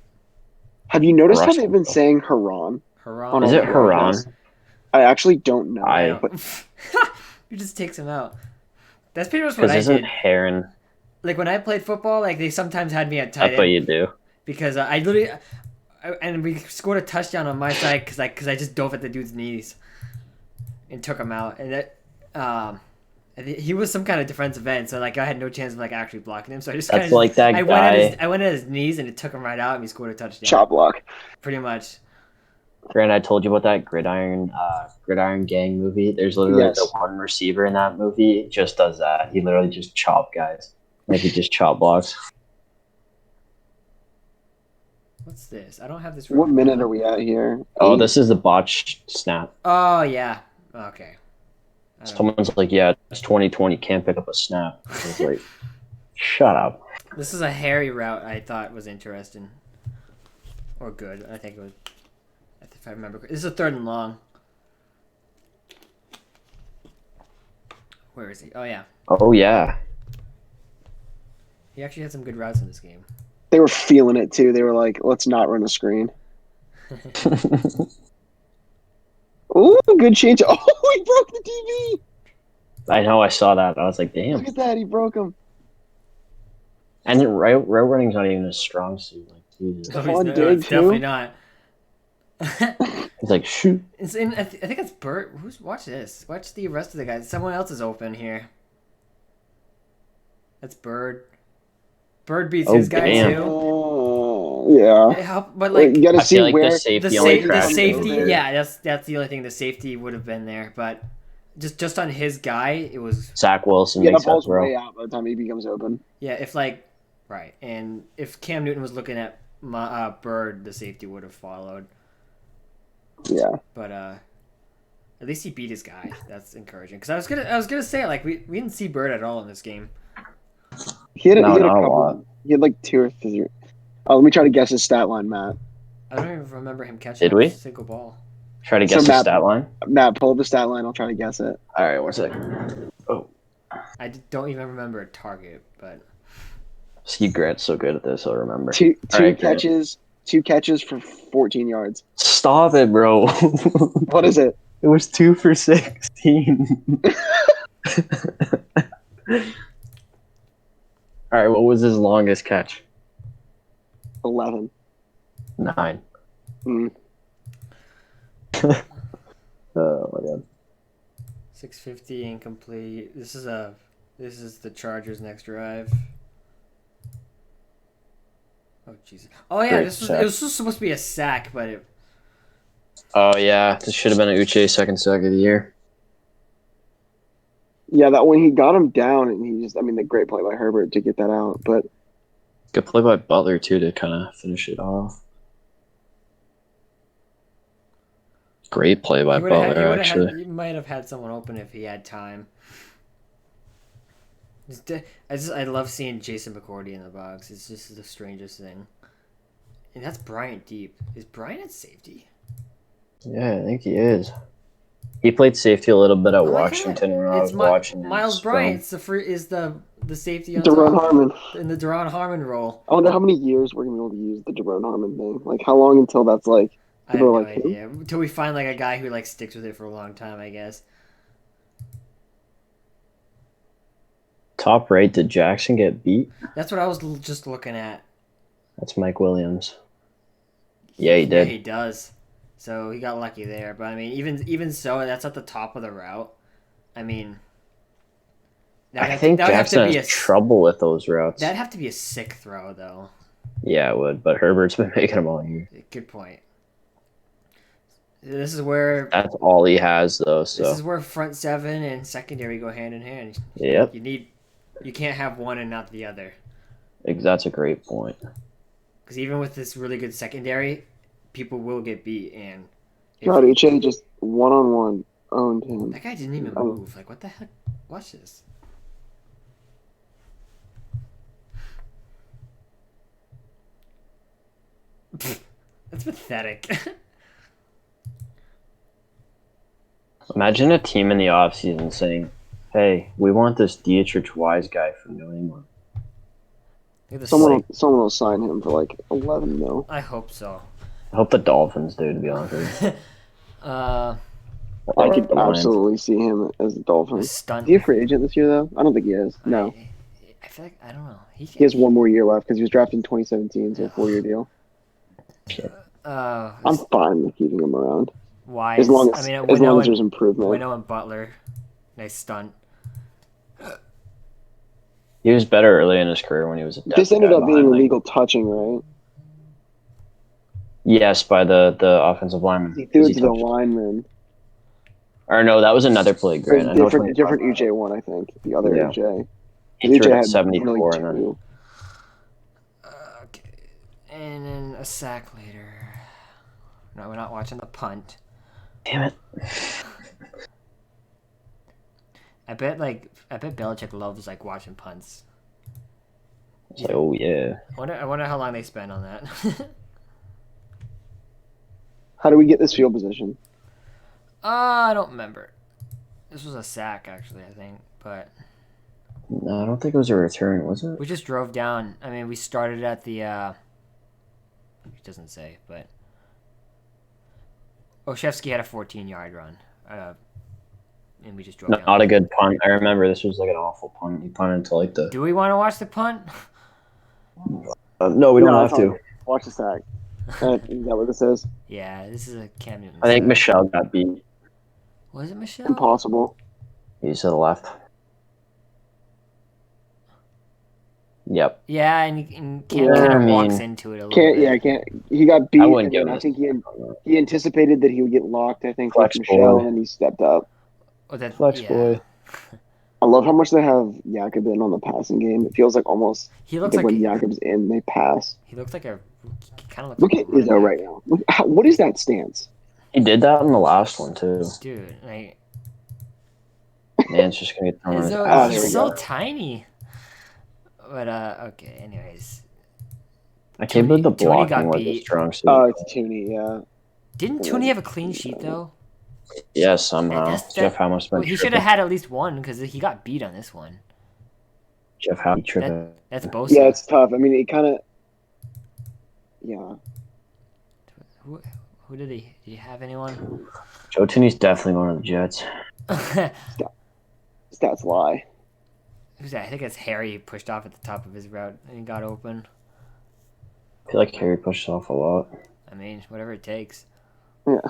Have you noticed how they've been saying Haran? Haran. Is it Haran? I actually don't know. But he just takes him out. That's pretty much what I did. Isn't Heron? Like when I played football, like they sometimes had me at tight end. That's what you do. Because I literally, and we scored a touchdown on my side because I just dove at the dude's knees, and took him out, and that he was some kind of defensive end, so like I had no chance of like actually blocking him. So I just I went at his knees and it took him right out, and he scored a touchdown. Chop block. Pretty much. Grant, I told you about that Gridiron Gang movie. There's literally the one receiver in that movie just does that. He literally just chop guys. Like he just chop blocks. What's this? I don't have this. What minute are we at here? Oh, this is the botched snap. Oh yeah. Okay. Someone's like, yeah, it's 2020, can't pick up a snap. I was like, shut up. This is a hairy route I thought was interesting. Or good. I think it was. If I remember. This is a 3rd and long. Where is he? Oh, yeah. Oh, yeah. He actually had some good routes in this game. They were feeling it, too. They were like, let's not run a screen. Ooh, good change. Oh, he broke the TV. I know, I saw that. I was like, damn. Look at that, he broke him. And then route running's not even a strong suit. Like, Jesus. No, Stephon no, Diggs, it's definitely who? not. He's like, shoot. It's in. I think it's Bert. Watch this? Watch the rest of the guys. Someone else is open here. That's Bird. Bird beats his guy damn. too. Yeah. But Well, you got to I see feel like where the safety the, only the crashed safety, over. yeah, that's the only thing. The safety would have been there, but just on his guy, it was. Zach Wilson Yeah, the makes that ball's throw. way out by the time he becomes open. Yeah, right, and if Cam Newton was looking at Bird, the safety would have followed. Yeah. But at least he beat his guy. That's encouraging. Because I was gonna say like we didn't see Bird at all in this game. He had a not a couple. lot. He had like 2 or 3. Oh, let me try to guess his stat line, Matt. I don't even remember him catching Did we? a single ball. Try to guess the stat line. Matt, pull up the stat line. I'll try to guess it. All right, 1 second. Oh, I don't even remember a target, but see, Grant's so good at this. I'll remember. Two All right, catches. 2 catches for 14 yards. Stop it, bro. What is it? It was 2 for 16. All right, what was his longest catch? 11. 9. Mm. Oh my god. 650 incomplete. This is the Chargers' next drive. Oh Jesus! Oh yeah, Great it was just supposed to be a sack, but it. Oh yeah, this should have been an Uche second sack of the year. Yeah, that when he got him down, and the great play by Herbert to get that out. But Good play by Butler too to kind of finish it off. Great play by Butler, actually. He might have had someone open if he had time. I love seeing Jason McCourty in the box. It's just the strangest thing. And that's Bryant deep. Is Bryant at safety? Yeah, I think he is. He played safety a little bit at Washington when I was watching. Miles Bryant is the safety on Daron top Harmon in the Daron Harmon role. I wonder how many years we're gonna be able to use the Daron Harmon thing. Like how long until that's like I have people no are like, idea. Until we find like a guy who like sticks with it for a long time, I guess. Top right, did Jackson get beat? That's what I was just looking at. That's Mike Williams. Yeah, he did. Yeah, he does. So he got lucky there. But I mean, even so, that's at the top of the route. I mean, I think Jackson has trouble with those routes. That'd have to be a sick throw, though. Yeah, it would. But Herbert's been making them all year. Good point. This is where that's all he has, though. So this is where front seven and secondary go hand in hand. Yep. You can't have one and not the other. That's a great point. Because even with this really good secondary, people will get beat. And God, Uche just 1-on-1 owned him. That guy didn't even move. Like, what the heck? Watch this. That's pathetic. Imagine a team in the offseason saying, hey, we want this Dietrich Wise guy from New England. Someone will sign him for like 11 mil. I hope so. I hope the Dolphins do, to be honest with you. I could absolutely see him as a Dolphin. Is he a free agent this year, though? I don't think he is. No. I feel like, I don't know. He has 1 more year left because he was drafted in 2017, so a 4-year deal. I'm fine with keeping him around. Why? As long as there's improvement. Wino and Butler. Nice stunt. He was better early in his career when he was a This ended up being illegal touching, right? Yes, by the offensive lineman. He threw it to the lineman. Or no, that was another play, Grant. Different UJ one, I think. The other UJ. He threw it at 74 and then... Okay. And then a sack later. No, we're not watching the punt. Damn it. I bet Belichick loves like watching punts. It's like, oh yeah. I wonder how long they spend on that. How do we get this field position? I don't remember. This was a sack, actually, I think, but no, I don't think it was a return, was it? We just drove down. I mean, we started at the. It doesn't say, but Oshevsky had a 14-yard run, and we just drove down. Not a good punt. I remember this was like an awful punt. He punted to like the. Do we want to watch the punt? No, we don't have to. Watch the sack. Is that what this is? Yeah, this is a Cam Newton. I think Michelle got beat. Was it Michelle? Impossible. He's to the left. Yep. Yeah, and Cam kind of walks into it a little bit. Yeah, can't. He got beat, and then I think he anticipated that he would get locked. I think with Michelle, and he stepped up. Flex boy. I love how much they have Jakob in on the passing game. It feels like almost he looks like when Jakob's in, they pass. He looks like a kind of looks. Look like at Izzo right now. What is that stance? He did that in the last one too. Dude, like man's just gonna get thrown. Izzo, he's so tiny. But okay. Anyways, I can't believe the blocking was his strong suit. Oh, it's Tooney. Yeah. Didn't Tooney have a clean sheet though? Yeah, somehow. Jeff Howe must have been he should have had at least one because he got beat on this one. Jeff Howe tripping. That's Bosa. Yeah, it's tough. I mean, it kind of. Yeah. Who did he? Did he have anyone? Joe Tooney's definitely one of the Jets. Stats lie. Who's that? I think it's Harry pushed off at the top of his route and he got open. I feel like Harry pushed off a lot. I mean, whatever it takes. Yeah.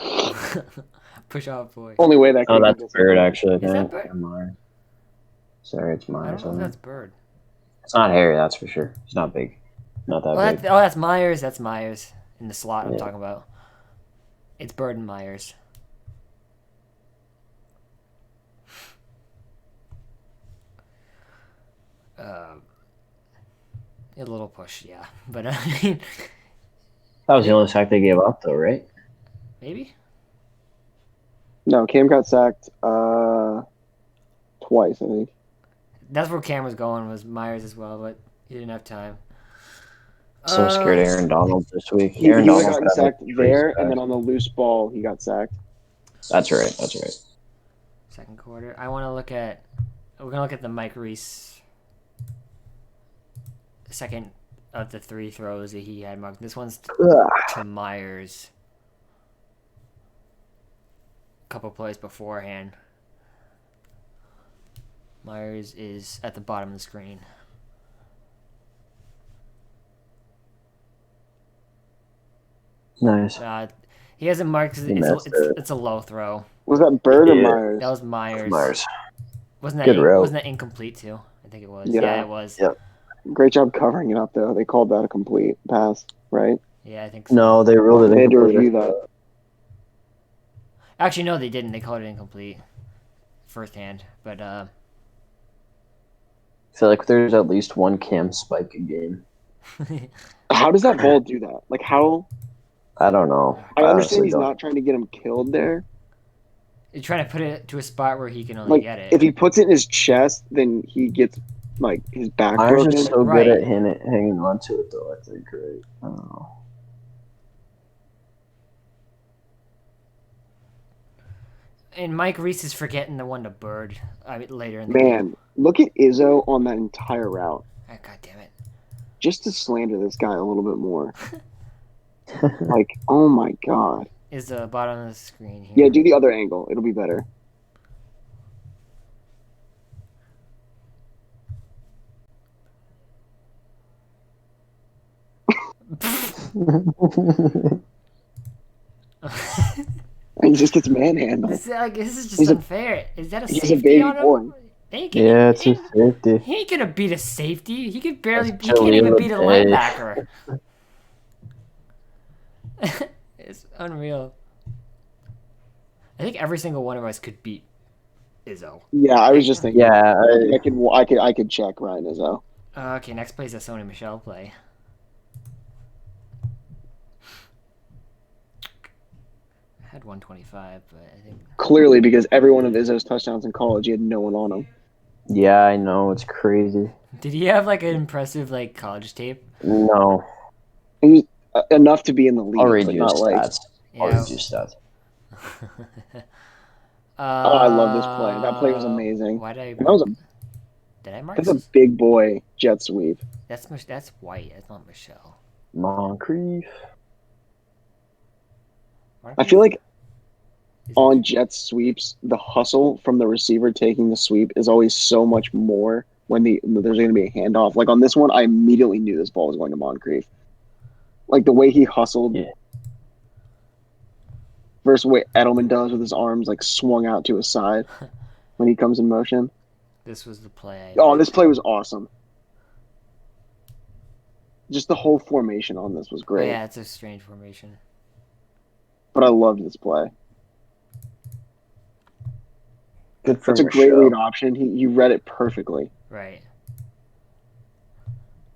Push off, boy. Only way that. Oh, that's Bird actually. Is that Bird? Sorry, it's Myers. I don't know if that's Bird. It's not Harry, that's for sure. He's not big. Not that big. That's Myers. That's Myers in the slot I'm talking about. It's Bird and Myers. A little push, yeah. But I mean, that was the only sack they gave up, though, right? Maybe. No, Cam got sacked twice, I think. That's where Cam was going, was Myers as well, but he didn't have time. So scared of Aaron Donald this week. He got sacked there, and then on the loose ball, he got sacked. That's right. That's right. Second quarter. I want to look at. We're gonna look at the Mike Reese. Second of the three throws that he had marked. This one's to Myers. A couple plays beforehand. Myers is at the bottom of the screen. Nice. He hasn't marked. It's a low throw. Was that Bird or Myers? That was Myers. Wasn't that incomplete too? I think it was. Yeah, it was. Yep. Great job covering it up, though. They called that a complete pass, right? Yeah, I think so. No, they ruled it. They had to review that. Actually, no, they didn't. They called it incomplete firsthand. But I feel like there's at least one Cam spike a game. How does that ball do that? Like how? I don't know. I understand he's not trying to get him killed there. You're trying to put it to a spot where he can only get it. If he puts it in his chest, then he gets his back broken. Myers is so good at hanging on to it, though. I think, right? I don't know. And Mike Reese is forgetting the one to Bird later in the game. Man, look at Izzo on that entire route. Oh, God damn it. Just to slander this guy a little bit more. Oh my God. Is the bottom of the screen here. Yeah, do the other angle. It'll be better. He just gets manhandled. This is just unfair. Is that a safety? He's a baby boy. It's a safety. He ain't gonna beat a safety. He could barely. He can't even beat a linebacker. It's unreal. I think every single one of us could beat Izzo. Yeah, I was just thinking. Yeah, I could check Ryan Izzo. Okay, next play is a Sony Michel play. I had 125, but I think clearly because every one of Izzo's touchdowns in college, he had no one on him. Yeah, I know, it's crazy. Did he have an impressive college tape? No. Enough to be in the league. I'll read you stats. Yeah. I'll read you stats. I love this play. That play was amazing. Did I mark? That's a big boy jet sweep. That's White. That's not Michelle. Moncrief. I feel like on jet sweeps, the hustle from the receiver taking the sweep is always so much more when there's going to be a handoff. Like on this one, I immediately knew this ball was going to Moncrief. Like the way he hustled Yeah. versus what Edelman does with his arms like swung out to his side when he comes in motion. This was the play. This play was awesome. Just the whole formation on this was great. Oh, yeah, it's a strange formation. But I loved this play. Good for That's a great read option. He read it perfectly. Right.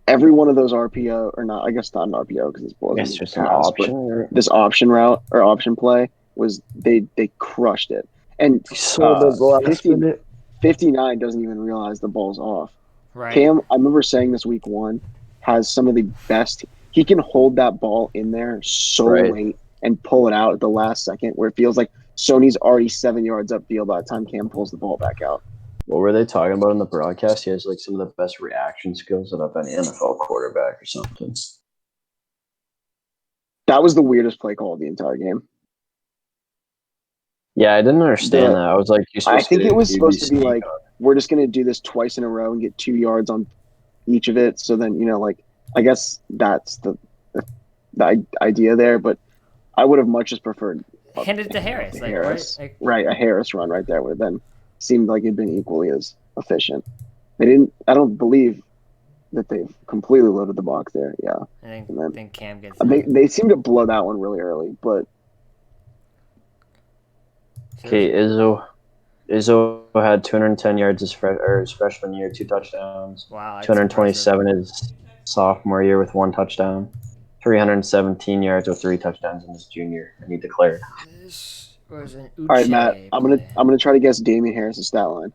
Every one of those RPO, or not, I guess not an RPO because it's I guess just an option. This option route or option play was they crushed it. And 59 doesn't even realize the ball's off. Right. Cam, I remember saying this week 1, has some of the best. He can hold that ball in there so late and pull it out at the last second where it feels like Sony's already 7 yards upfield by the time Cam pulls the ball back out. What were they talking about in the broadcast? He has like some of the best reaction skills of any NFL quarterback or something. That was the weirdest play call of the entire game. Yeah, I didn't understand that. I was like, I think it was supposed to be like, we're just going to do this twice in a row and get 2 yards on each of it. So then, I guess that's the idea there. But I would have much just preferred hand it to Harris. Right, a Harris run right there would have been seemed like it'd been equally as efficient. They didn't. I don't believe that they've completely loaded the box there. Yeah, I think Cam gets. They seem to blow that one really early, but. Okay, Izzo had 210 yards his freshman year, 2 touchdowns. Wow, 227 his sophomore year with 1 touchdown. 317 yards with 3 touchdowns in his junior, and he declared. This was an Uche. All right, Matt. I'm gonna try to guess Damian Harris's stat line.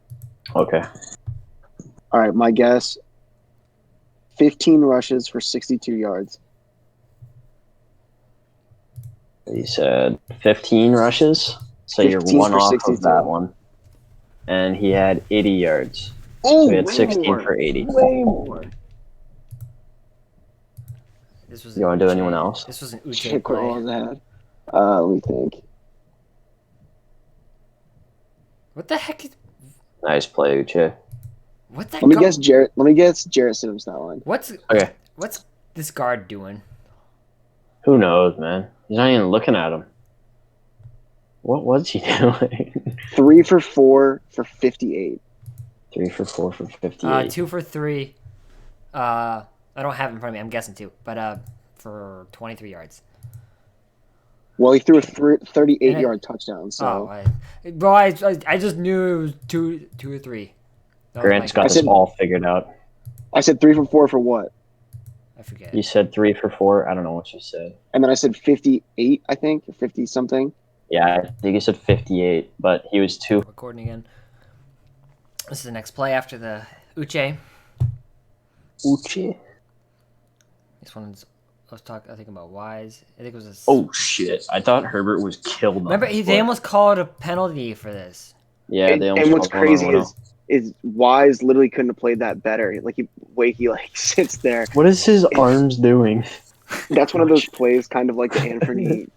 Okay. All right, my guess: 15 rushes for 62 yards. He said 15 rushes. So you're 1 off 62. Of that one. And he had 80 yards. So he had 16 for 80. Way more. You want to do anyone else? This was an Uche play. Let me think. What the heck? Nice play, Uche. What the? Let me guess Jarrett Stidham's stat line. What's this guard doing? Who knows, man? He's not even looking at him. What was he doing? 3 for 4 for 58. 3 for 4 for 58. 2 for 3. I don't have it in front of me. I'm guessing 2, but for 23 yards. Well, he threw a 38-yard touchdown. So, I just knew it was 2 or 3. Grant's got this all figured out. I said 3 for 4 for what? I forget. You said 3 for 4. I don't know what you said. And then I said 58, I think, or 50 something. Yeah, I think he said 58, but he was 2. Recording again. This is the next play after the Uche. This one's. I think about Wise. I think it was a. Oh shit! I thought Herbert was killed. Remember, they almost called a penalty for this. Yeah, they almost. And what's crazy is Wise literally couldn't have played that better. Like he sits there. What is his arms doing? That's one of those plays, kind of like the Anthony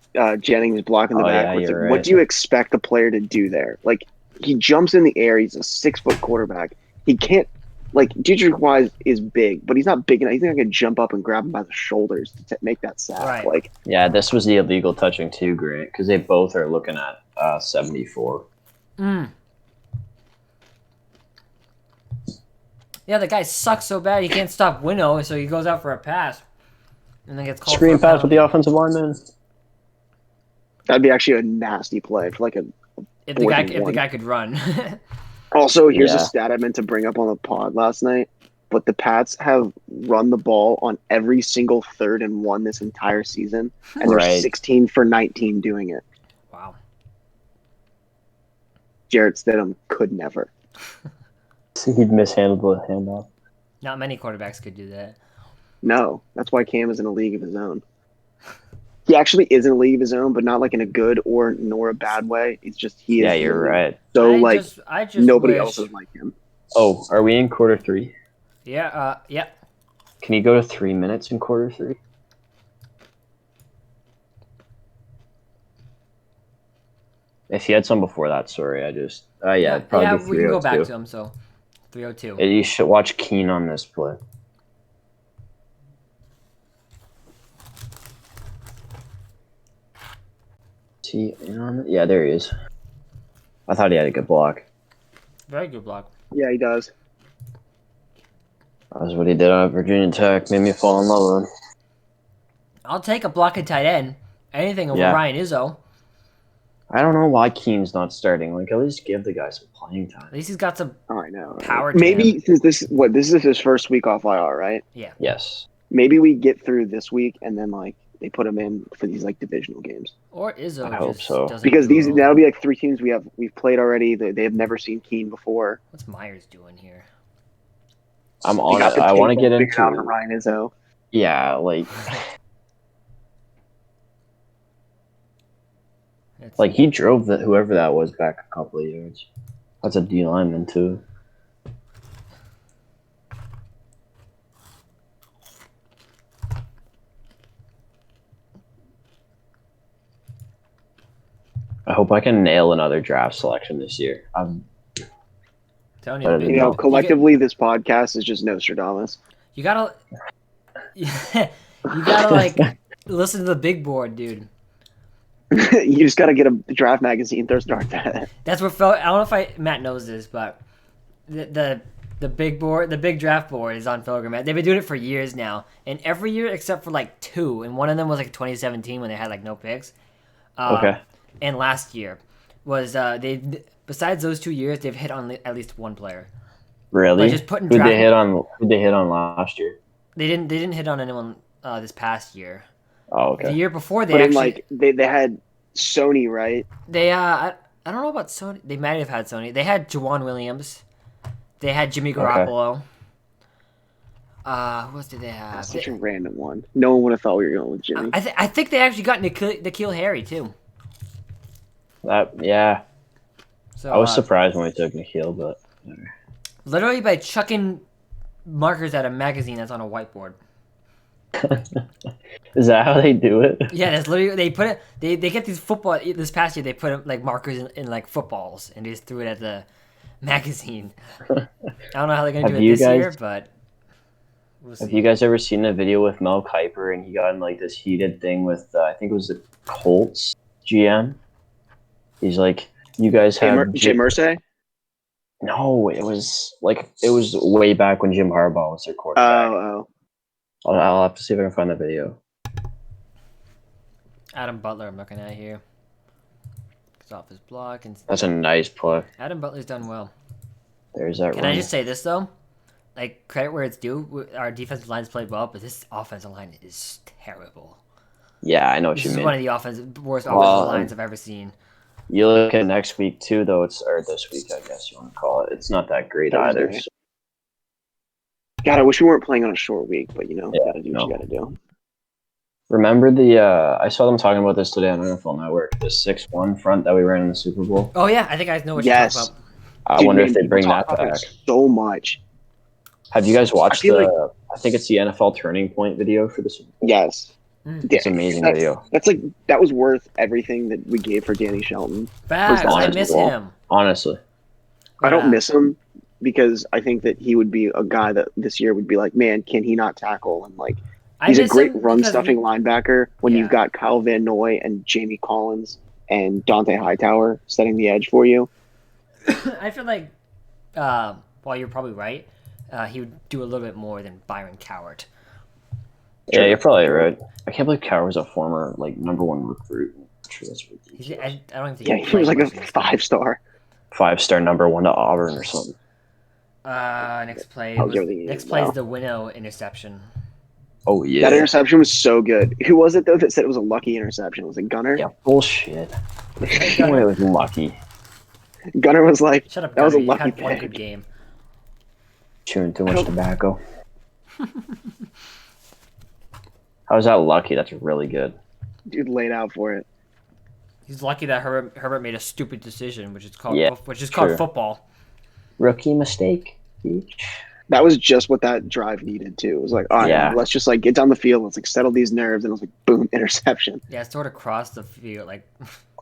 Jennings blocking the back. Yeah, right. What do you expect the player to do there? Like he jumps in the air. He's a 6-foot quarterback. He can't. Like, Dietrich Wise is big, but he's not big enough. He's not going to jump up and grab him by the shoulders to make that sack. Right. Like, yeah, this was the illegal touching too, Grant, because they both are looking at 74. Yeah, the guy sucks so bad he can't stop Winnow, so he goes out for a pass. And then gets called screen for a pass with the offensive lineman. That'd be actually a nasty play for like a. If the guy could run. Also, here's a stat I meant to bring up on the pod last night, but the Pats have run the ball on every single 3rd and 1 this entire season, and they're 16 for 19 doing it. Wow. Jarrett Stidham could never. He'd mishandled the handoff. Not many quarterbacks could do that. No, that's why Cam is in a league of his own. He actually is in a league of his own, but not like in a good nor a bad way. It's just he is. Yeah, you're right. So I just nobody else is like him. Oh, are we in quarter 3? Yeah. Yeah. Can you go to 3 minutes in quarter 3? If you had some before that, sorry, I just probably. Yeah, we can go back to him. So, 3:02. You should watch Keen on this play. Yeah, there he is. I thought he had a good block. Very good block. Yeah, he does. That was what he did on Virginia Tech. Made me fall in love with him. I'll take a blocking tight end. Anything over Yeah. Ryan Izzo. I don't know why Keene's not starting. Like, at least give the guy some playing time. At least he's got some Oh, I know. power. Maybe since this is his first week off IR, right? Yeah. Yes. Maybe we get through this week and then like they put him in for these like divisional games. Or Izzo I hope just so. doesn't Because do well. that'll be like 3 teams we've played already. They have never seen Keene before. What's Myers doing here? I'm on it. I want to get into out for Ryan Izzo. Yeah, like like he drove whoever that was back a couple of yards. That's a D lineman too. I hope I can nail another draft selection this year. Telling You know, collectively, this podcast is just Nostradamus. You gotta, you gotta like listen to the big board, dude. You just gotta get a draft magazine, throw start that. That's what I don't know if Matt knows this, but the big board, the big draft board is on Pilgrim. They've been doing it for years now, and every year except for like 2, and one of them was like 2017 when they had like no picks. Okay. And last year was they. Besides those 2 years, they've hit on at least one player. Really? Just putting Who'd they hit on last year? They didn't hit on anyone this past year. Oh, okay. The year before they but actually like they had Sony, right? They I don't know about Sony. They might have had Sony. They had Jawan Williams. They had Jimmy Garoppolo. Who else did they have? That's such a random one. No one would have thought we were going with Jimmy. I think they actually got N'Keal Harry too. Yeah. So I was surprised when we took N'Keal, but literally by chucking markers at a magazine that's on a whiteboard. Is that how they do it? Yeah, that's literally they put it. They get these football. This past year, they put like markers in like footballs, and they just threw it at the magazine. I don't know how they're gonna do it this year, but we'll see. Have you guys ever seen a video with Mel Kiper and he got in like this heated thing with I think it was the Colts GM? He's like, "You guys have Jim Irsay?" No, it was way back when Jim Harbaugh was their quarterback. Oh. I'll have to see if I can find the video. Adam Butler, I'm looking at here. It's off his block, and That's a nice play. Adam Butler's done well. There's that. Can I just say this though? Like, credit where it's due. Our defensive line's played well, but this offensive line is terrible. Yeah, I know what This you is mean. one of the worst offensive lines I've ever seen. You look at next week too, though. Or this week, I guess you want to call it. It's not that great either. So. God, I wish we weren't playing on a short week, but you gotta do what you gotta do. Remember I saw them talking about this today on NFL Network, the 6-1 front that we ran in the Super Bowl? Oh, yeah, I think I know what you're talking about. I wonder if they bring that back. So much. Have you guys watched I think it's the NFL Turning Point video for the Super Bowl? Yes. It's an amazing video. That was worth everything that we gave for Danny Shelton. Facts, I miss him. Honestly. I don't miss him because I think that he would be a guy that this year would be like, man, can he not tackle? And like, he's a great run-stuffing linebacker when you've got Kyle Van Noy and Jamie Collins and Dante Hightower setting the edge for you. I feel like, while you're probably right, he would do a little bit more than Byron Cowart. Yeah, you're probably right. I can't believe Cowart was a former #1 recruit. I don't even think he was like a 5-star. 5-star #1 to Auburn or something. Next play is the Winnow interception. Oh yeah, that interception was so good. Who was it though that said it was a lucky interception? Was it Gunner? Yeah, bullshit. No way it was lucky. Gunner was like, "Shut up, that was a you lucky had pick." one good game. Chewing too much tobacco. How is that lucky? That's really good. Dude laid out for it. He's lucky that Herbert made a stupid decision, which is called football. Rookie mistake. That was just what that drive needed too. It was like, all right, let's just like get down the field, let's like settle these nerves, and it was like, boom, interception. Yeah, sort of crossed the field, like.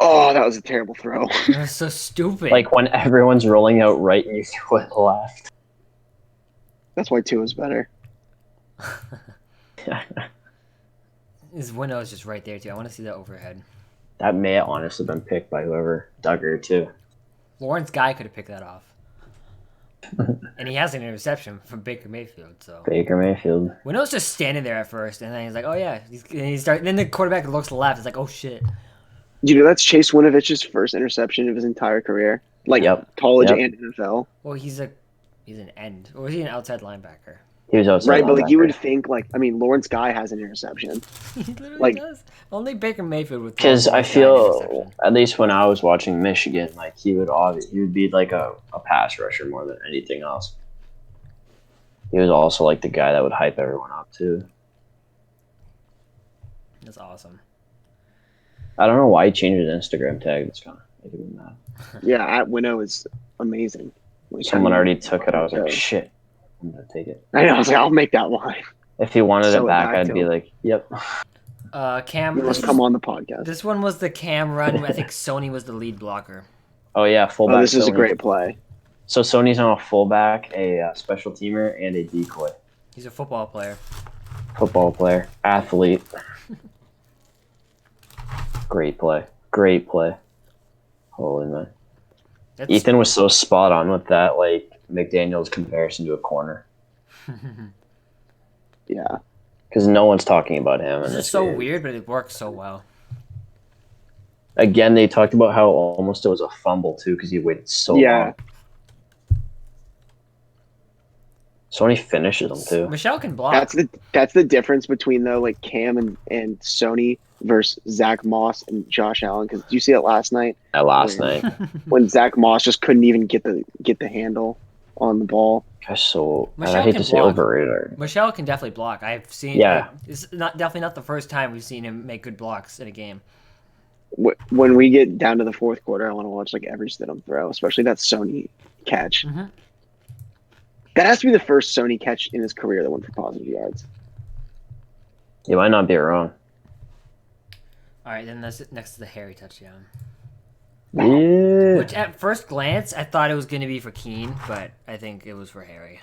Oh, that was a terrible throw. It was so stupid. Like when everyone's rolling out right and you throw it left. That's why 2 is better. His window is just right there too. I want to see that overhead. That may have honestly been picked by whoever, Duggar too. Lawrence Guy could have picked that off. And he has an interception from Baker Mayfield. So Baker Mayfield. Winnow's just standing there at first, and then he's like, "Oh yeah," then the quarterback looks left. It's like, "Oh shit." That's Chase Winovich's first interception of his entire career, like college and NFL. Well, he's an end, or is he an outside linebacker? He was outside right, linebacker. But like you would think, Lawrence Guy has an interception. He literally does. Only Baker Mayfield would. Because I feel, at least when I was watching Michigan, like he would be like a pass rusher more than anything else. He was also like the guy that would hype everyone up too. That's awesome. I don't know why he changed his Instagram tag. It's kind of making me mad. Yeah, at Winnow is amazing. Someone already took it. I was like, shit, I'm gonna take it. I know. I was like, I'll make that line. If he wanted it back, I'd be like, yep. Cam, you must come on the podcast. This one was the Cam run. I think Sony was the lead blocker. Oh yeah, fullback. Oh, this is a great play. So Sony's on a fullback, a special teamer, and a decoy. He's a football player. Athlete. Great play. Holy man. Ethan was so spot on with that, like McDaniel's comparison to a corner. Yeah. Because no one's talking about him. This is so weird, but it works so well. Again, they talked about how almost it was a fumble too, because he waited so long. Sony finishes them too. Michelle can block. That's the difference between though, like Cam and Sony versus Zach Moss and Josh Allen. Because do you see it last night? Night when Zach Moss just couldn't even get the handle on the ball. I hate to say overrated. Michelle can definitely block. I've seen. Yeah, it's definitely not the first time we've seen him make good blocks in a game. When we get down to the fourth quarter, I want to watch like every Stidham throw, especially that Sony catch. Mm-hmm. That has to be the first Sony catch in his career that went for positive yards. You might not be wrong. All right, then that's next to the Harry touchdown. Yeah. Which at first glance, I thought it was going to be for Keane, but I think it was for Harry.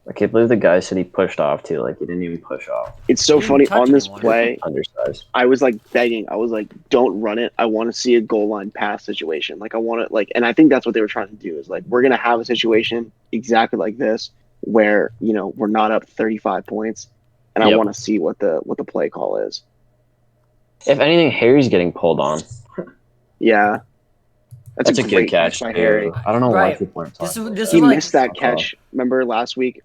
I can't believe the guy said he pushed off too. Like he didn't even push off. It's so funny on this play. Undersized. I was like begging. I was like, "Don't run it. I want to see a goal line pass situation. Like I want it. Like, and I think that's what they were trying to do. Is like we're gonna have a situation exactly like this where we're not up 35 points, and I want to see what the play call is. If anything, Harry's getting pulled on. Yeah. That's a good catch by Harry. I don't know why people aren't talking about that. He missed that catch. Remember last week?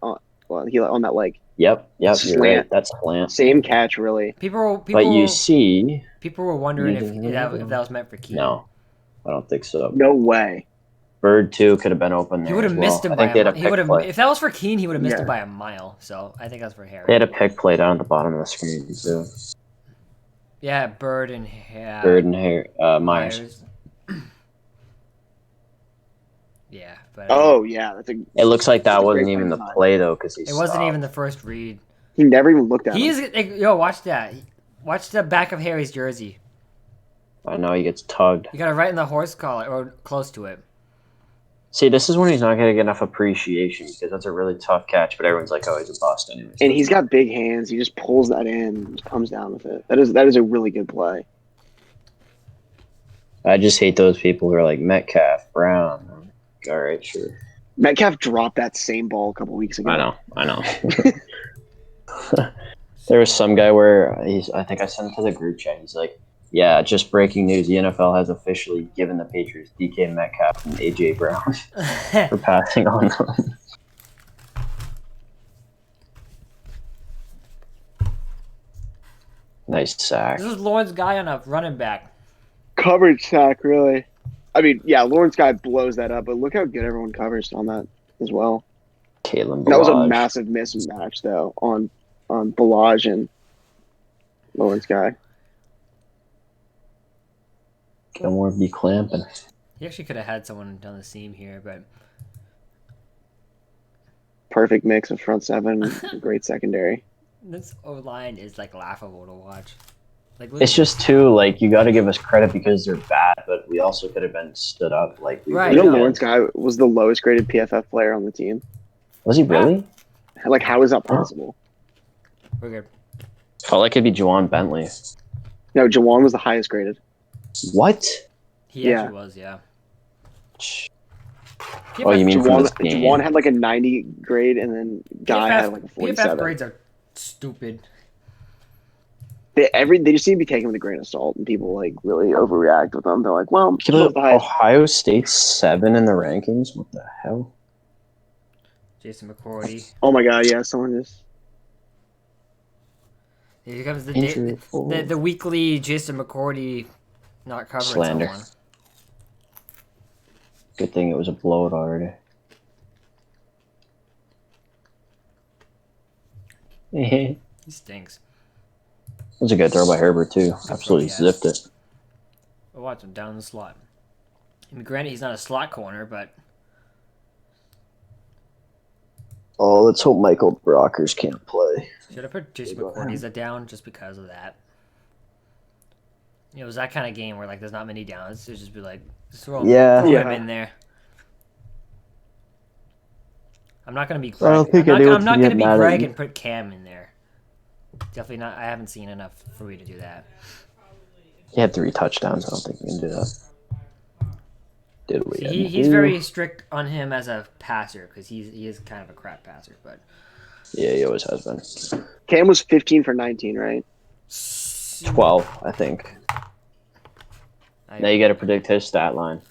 He on that like. Yep. Slant. You're right. That's slant. Same catch, really. People were wondering if that was meant for Keane. No, I don't think so. No way. Bird too could have been open there. He would have missed him by if that was for Keane, he would have missed him by a mile. So I think that's for Harry. They had a pick play down at the bottom of the screen too. Yeah, Bird and Harry, Myers. Yeah, but it looks like that wasn't even the play though, because it wasn't even the first read. He never even looked at him. Watch that. Watch the back of Harry's jersey. I know he gets tugged. You got it right in the horse collar or close to it. See, this is when he's not going to get enough appreciation because that's a really tough catch, but everyone's like, "Oh, he's a bust anyway." And he's got big hands. He just pulls that in, and just comes down with it. That is a really good play. I just hate those people who are like Metcalf, Brown. All right, sure. Metcalf dropped that same ball a couple weeks ago. I know. There was some guy where I think I sent it to the group chat. He's like, "Yeah, just breaking news. The NFL has officially given the Patriots DK Metcalf and AJ Brown for passing on them." Nice sack. This is Lawrence Guy on a running back. Coverage sack, really. I mean, yeah, Lawrence Guy blows that up, but look how good everyone covers on that as well. Kalen Balaj. That was a massive mismatch, though, on Balaj and Lawrence Guy. Gilmore be clamping. He actually could have had someone down the seam here, but perfect mix of front seven, great secondary. This O-line is like laughable to watch. Like, it's just too like you got to give us credit because they're bad, but we also could have been stood up. Like right, Lawrence Guy was the lowest graded PFF player on the team. Was he really? Like, how is that possible? We're good. Felt like it'd be Juwan Bentley. No, Jawan was the highest graded. What? He actually was, yeah. Oh, you mean from this game? Jawan had like a 90 grade, and then Guy had like a 47. PFF grades are stupid. They just seem to be taken with a grain of salt, and people like really overreact with them. They're like, "Well, Ohio State's 7 in the rankings. What the hell?" Jason McCourty. Oh my God! Yeah, someone just. Here comes the weekly Jason McCourty not covering slander. someone. Good thing it was a blowout already. He stinks. It was a good throw by Herbert too. Absolutely zipped it. We'll watch him down the slot. I mean, granted, he's not a slot corner, but. Oh, let's hope Michael Brockers can't play. Should I put Jason McCourty's down just because of that? It was that kind of game where like there's not many downs. It'd just be like, just throw him in there. I'm not gonna be Greg. I'm not gonna be Greg and put Cam in there. Definitely not. I haven't seen enough for me to do that. He had 3 touchdowns. I don't think we can do that. Did we? See, he's very strict on him as a passer because he is kind of a crap passer, but. Yeah, he always has been. Cam was 15 for 19, right? 12, I think. Now you got to predict his stat line.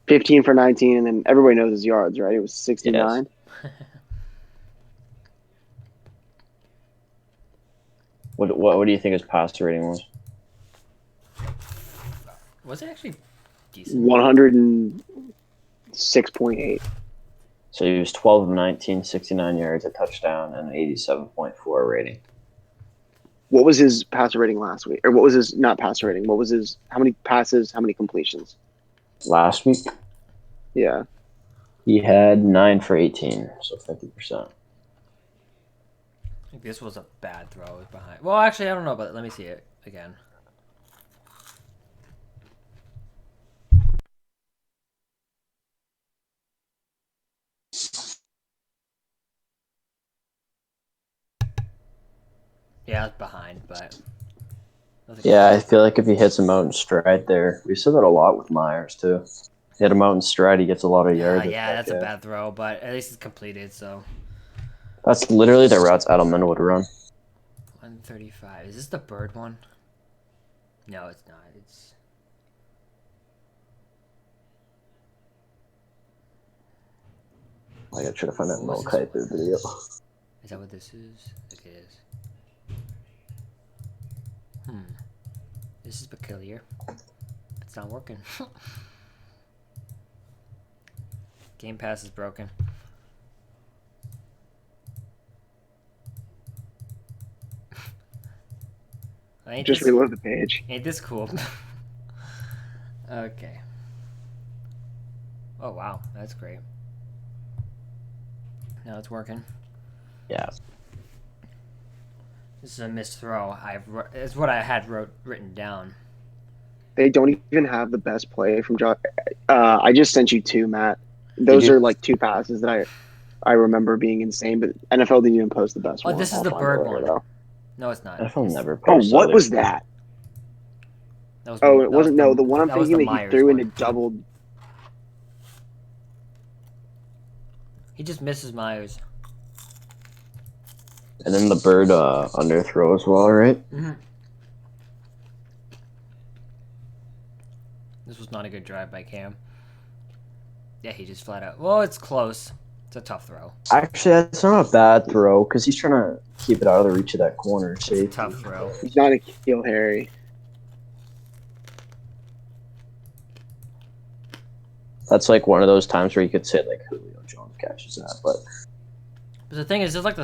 15 for 19, and then everybody knows his yards, right? It was 69. Yes. What do you think his passer rating was? Was it actually decent? 106.8. So he was 12 of 19, 69 yards, a touchdown, and an 87.4 rating. What was his passer rating last week? Or what was his, not passer rating, what was his, how many passes, how many completions? Last week? Yeah. He had 9 for 18, so 50%. I think this was a bad throw. It was behind. Well, actually, I don't know, but let me see it again. Yeah, it's behind, but. Yeah, I feel like if he hits him out in stride there, we said that a lot with Myers too. Hit him out in stride, he gets a lot of yards. Yeah, that's a bad throw, but at least it's completed, so. That's literally the routes Edelman would run. 135. Is this the bird one? No, it's not. It's. I gotta try to find that Mel Kiper video. Is that what this is? I think it is. This is peculiar. It's not working. Game Pass is broken. Just reload the page. Ain't this cool? Okay. Oh wow, that's great. Now it's working. Yeah. This is a missed throw. It's what I had written down. They don't even have the best play from Josh. I just sent you 2, Matt. Those are like 2 passes that I remember being insane, but NFL didn't even post the best one. Oh, this is the bird one. Though. No, it's not. NFL never posts. Oh, what was that? It wasn't. No, the one I'm thinking that he threw into doubled. He just misses Myers. And then the bird underthrow as well, right? Mm-hmm. This was not a good drive by Cam. Yeah, he just flat out. Well, it's close. It's a tough throw. Actually, that's not a bad throw because he's trying to keep it out of the reach of that corner. It's a tough throw. He's not a Keel Harry. That's like one of those times where you could say like Julio Jones catches that, but the thing is, this is like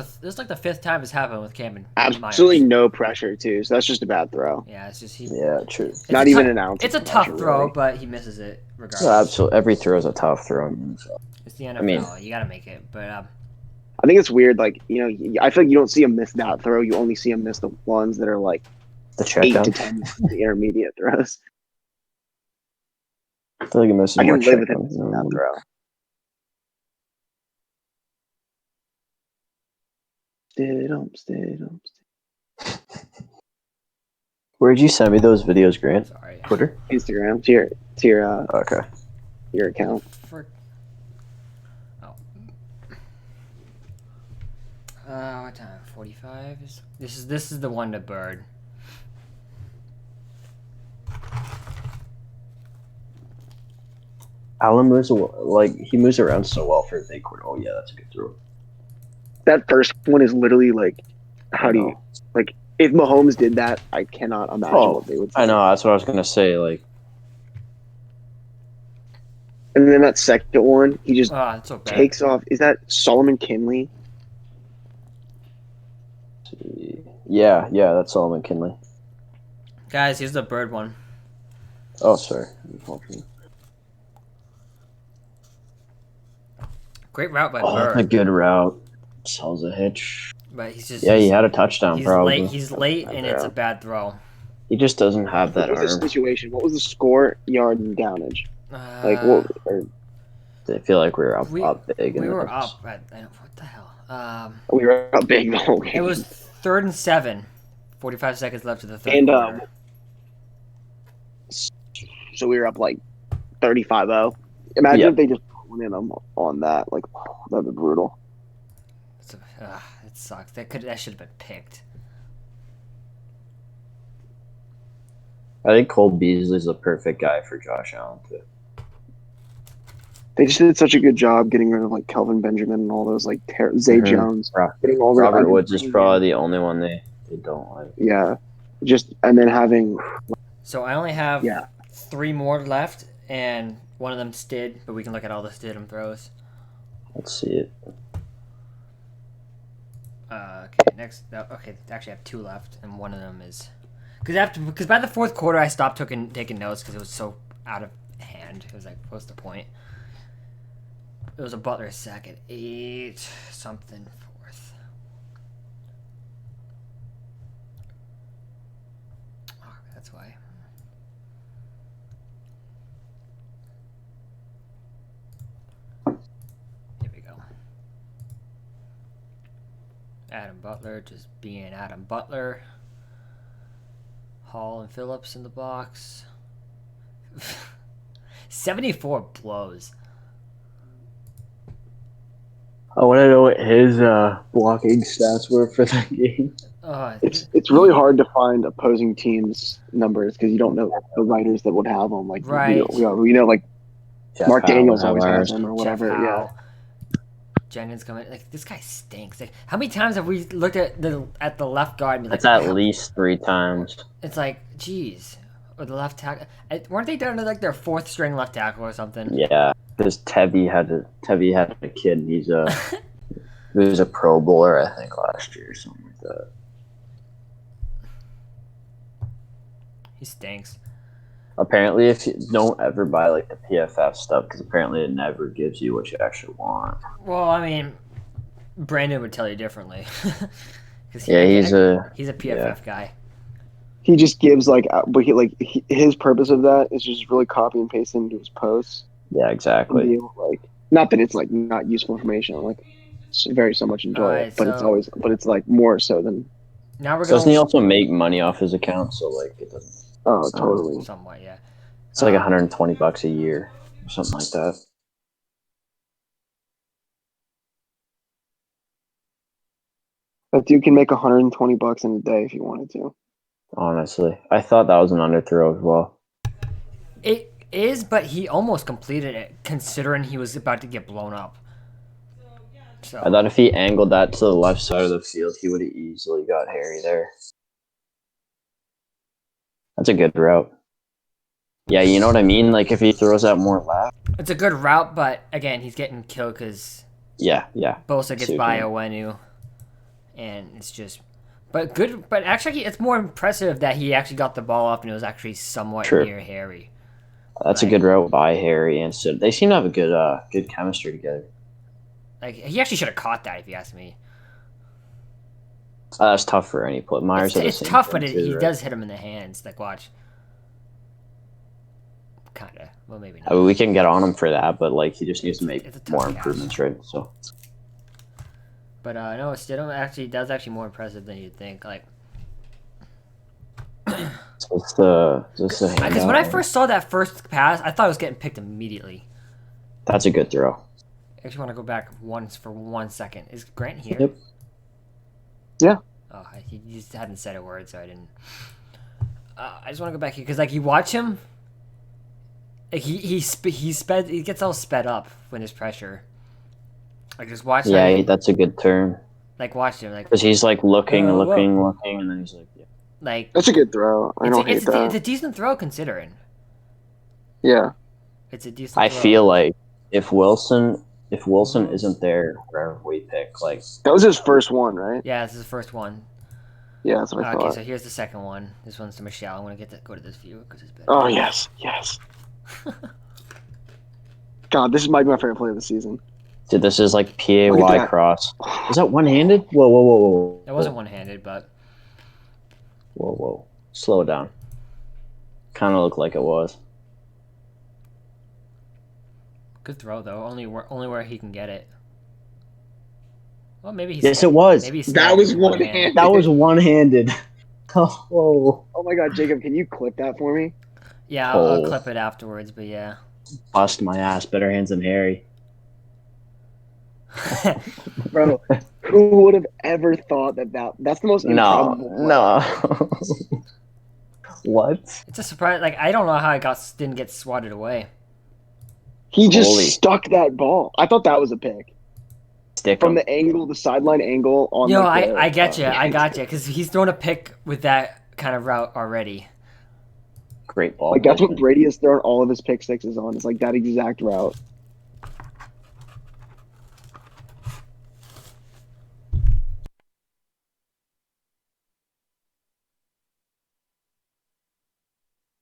the 5th time it's happened with Cam and absolutely Myers. No pressure too, so that's just a bad throw. Yeah, it's just yeah, true. It's not even an ounce. It's a tough throw, really. But he misses it regardless. Yeah, absolutely, every throw is a tough throw. So. It's the NFL. You gotta make it, but I think it's weird. Like I feel like you don't see him miss that throw. You only see him miss the ones that are like the 8 to 10 the intermediate throws. I feel like he misses I more can live with him missing that throw. Where'd you send me those videos, Grant? Sorry. Twitter? Instagram to your Okay. your account. What time? 45 is. This is the one to Bird. Allen moves he moves around so well for a big court. Oh yeah, that's a good throw. That first one is literally like, how do you like? If Mahomes did that, I cannot imagine what they would say. I know, that's what I was gonna say. Like, and then that second one, he just so takes off. Is that Solomon Kinley? Yeah, that's Solomon Kinley. Guys, here's the Bird one. Oh, sorry. Great route by Bird. That's a good route. Sells a hitch. But he's just. Yeah, he had a touchdown. Probably. He's late, and it's a bad throw. He just doesn't have that arm. What was the situation? What was the score, yard, and downage? What? I feel like we were up big. We were up. What the hell? We were up big the whole game. It was 3rd and 7. 45 seconds left of the third quarter. So we were up like 35-0. Imagine if they just went in on that. Like, that'd be brutal. It sucks. That should have been picked. I think Cole Beasley's the perfect guy for Josh Allen too. They just did such a good job getting rid of like Kelvin Benjamin and all those like Zay Jones. Getting all Robert Woods is probably the only one they don't like. Yeah, and then having. So I only have 3 more left, and one of them stid, but we can look at all the Stidham throws. Let's see it. Okay, next. Okay, actually, I have 2 left, and one of them is because by the 4th quarter I stopped taking notes because it was so out of hand. It was like, what's the point? It was a Butler sack at 8 something 4th. Oh, that's why. Here we go. Adam Butler just being Adam Butler. Hall and Phillips in the box. 74 blows. I want to know what his blocking stats were for that game. It's really hard to find opposing teams' numbers because you don't know the writers that would have them. Like, right. We know like Jeff Mark Howe Daniels always has them or whatever. Yeah. Jennings coming. Like, this guy stinks. Like, how many times have we looked at the left guard? And it's at least 3 times. It's like, geez, or the left tackle. Weren't they down to like their 4th string left tackle or something? Yeah, because Tevye had a kid. He was a Pro Bowler, I think, last year or something like that. He stinks. Apparently, if you don't ever buy like the PFF stuff, because apparently it never gives you what you actually want. Well, I mean, Brandon would tell you differently. He's a PFF guy. He just gives his purpose of that is just really copy and paste into his posts. Yeah, exactly. Not that it's like not useful information. Like, so much enjoy it, but it's like more so than. Now doesn't he also make money off his account? So like it doesn't. Oh, totally. Somewhat, yeah. It's like $120 a year or something like that. That dude can make $120 in a day if he wanted to. Honestly, I thought that was an underthrow as well. It is, but he almost completed it, considering he was about to get blown up. So I thought if he angled that to the left side of the field, he would have easily got Harry there. That's a good route. Yeah, you know what I mean? Like, if he throws that more left. It's a good route, but, again, he's getting killed because... Yeah. Bosa gets by Owenu. And it's just... But actually, it's more impressive that he actually got the ball up and it was actually somewhat near Harry. That's a good route by Harry and Sid. They seem to have a good chemistry together. Like, he actually should have caught that, if you ask me. That's tough for any play. Myers it's tough, but he does hit him in the hands. Like, watch. Kind of. Well, maybe not. I mean, we can get on him for that, but like he just needs to make more improvements, right? So. But no, Stidham does more impressive than you'd think. Like. Just a Because when I first saw that first pass, I thought it was getting picked immediately. That's a good throw. I actually want to go back once for 1 second. Is Grant here? Yep. Yeah. Oh, he just hadn't said a word, so I didn't. I just want to go back here because, like, you watch him. Like he gets all sped up when there's pressure. Like just watch. Yeah, that's a good turn. Like watch him, like because he's like looking, and then he's like, yeah. Like that's a good throw. I don't hate that. It's a decent throw considering. Yeah. It's a decent. I feel like if Wilson isn't there wherever we pick, like that was his first one, right? Yeah, this is the first one. Yeah, that's what I thought. Okay, so here's the second one. This one's to Michelle. I want to go to this view because it's better. Oh yes. God, this might be my favorite play of the season. Dude, this is like PAY cross. Is that one-handed? Whoa. It wasn't one-handed, but... Whoa. Slow it down. Kind of looked like it was. Good throw, though. Only where he can get it. Well, maybe he's... Yes, it was. Maybe that was one-handed. That was one-handed. Oh my God, Jacob, can you clip that for me? Yeah, I'll clip it afterwards, but yeah. Bust my ass. Better hands than Harry. Bro, who would have ever thought that's the most improbable play. No. What? It's a surprise. Like, I don't know how didn't get swatted away. He just stuck that ball. I thought that was a pick. From the angle, the sideline angle on. I get you. I got you because he's thrown a pick with that kind of route already. Great ball. Like that's what Brady has thrown all of his pick sixes on. It's like that exact route.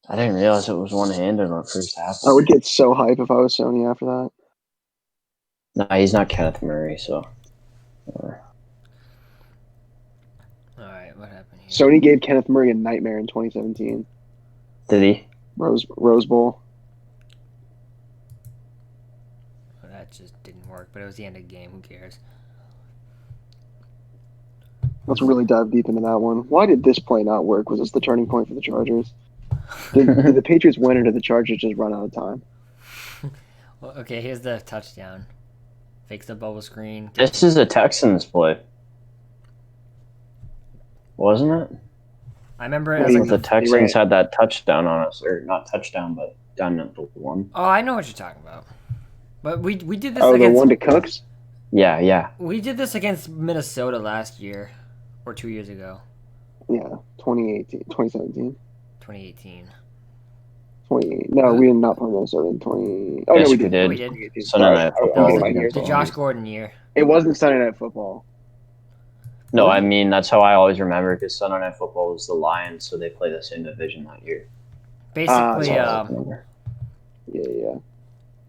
I didn't realize it was one-handed on the first half. I would get so hype if I was Sony after that. No, he's not Kenneth Murray, so. Alright, what happened here? Sony gave Kenneth Murray a nightmare in 2017. Did he? Rose Bowl. Well, that just didn't work, but it was the end of the game. Who cares? Let's really dive deep into that one. Why did this play not work? Was this the turning point for the Chargers? Did the Patriots win, or did the Chargers just run out of time? Well, okay, here's the touchdown. Fakes the bubble screen. This is a Texans play. Wasn't it? I remember the Texans had that touchdown on us, or not touchdown, but down at the one. Oh, I know what you're talking about. But we did this. Oh, the one to Cooks. Yeah. We did this against Minnesota last year, or 2 years ago. Yeah, 2017. 2018. 20. No, we did not play Minnesota in 20. Oh yes, no, we did. We did. Sunday Night Football. The Josh Gordon year. It wasn't Sunday Night Football. No, I mean that's how I always remember because Sunday Night Football was the Lions, so they play the same division that year. Basically, yeah.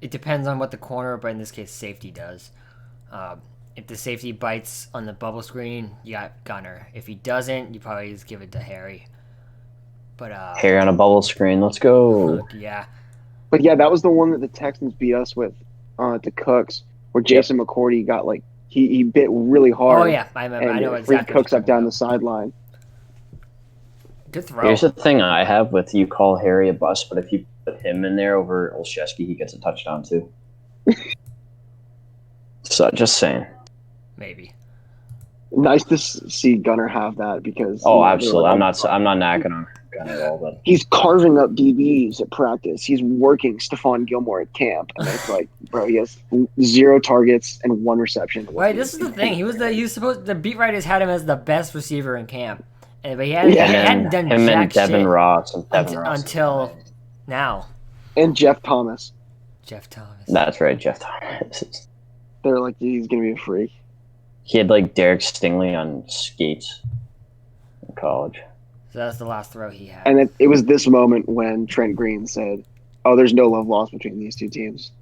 It depends on what the corner, but in this case, safety does. If the safety bites on the bubble screen, you got Gunner. If he doesn't, you probably just give it to Harry. But Harry on a bubble screen, let's go. Yeah. But yeah, that was the one that the Texans beat us with to Cooks, where Jason McCourty got like he bit really hard. Oh yeah, I remember. I know exactly. Cooks up down the sideline. Good throw. Here's the thing I have with you call Harry a bust, but if you put him in there over Olszewski, he gets a touchdown too. So just saying. Maybe. Nice to see Gunner have that because. Absolutely. I'm not knacking on Gunner at all, but he's carving up DBs at practice. He's working Stephon Gilmore at camp, and it's like, bro, he has 0 targets and 1 reception. Right, this is the thing. He was supposed. The beat writers had him as the best receiver in camp, but he hadn't done him jack and Devin shit Ross until now. And Jeff Thomas. That's right, Jeff Thomas. They're like, he's gonna be a freak. He had like Derek Stingley on skates in college. So that's the last throw he had. And it was this moment when Trent Green said, "Oh, there's no love lost between these two teams."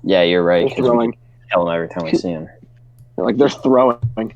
Yeah, you're right. They're throwing. We kill him every time we see him. They're throwing.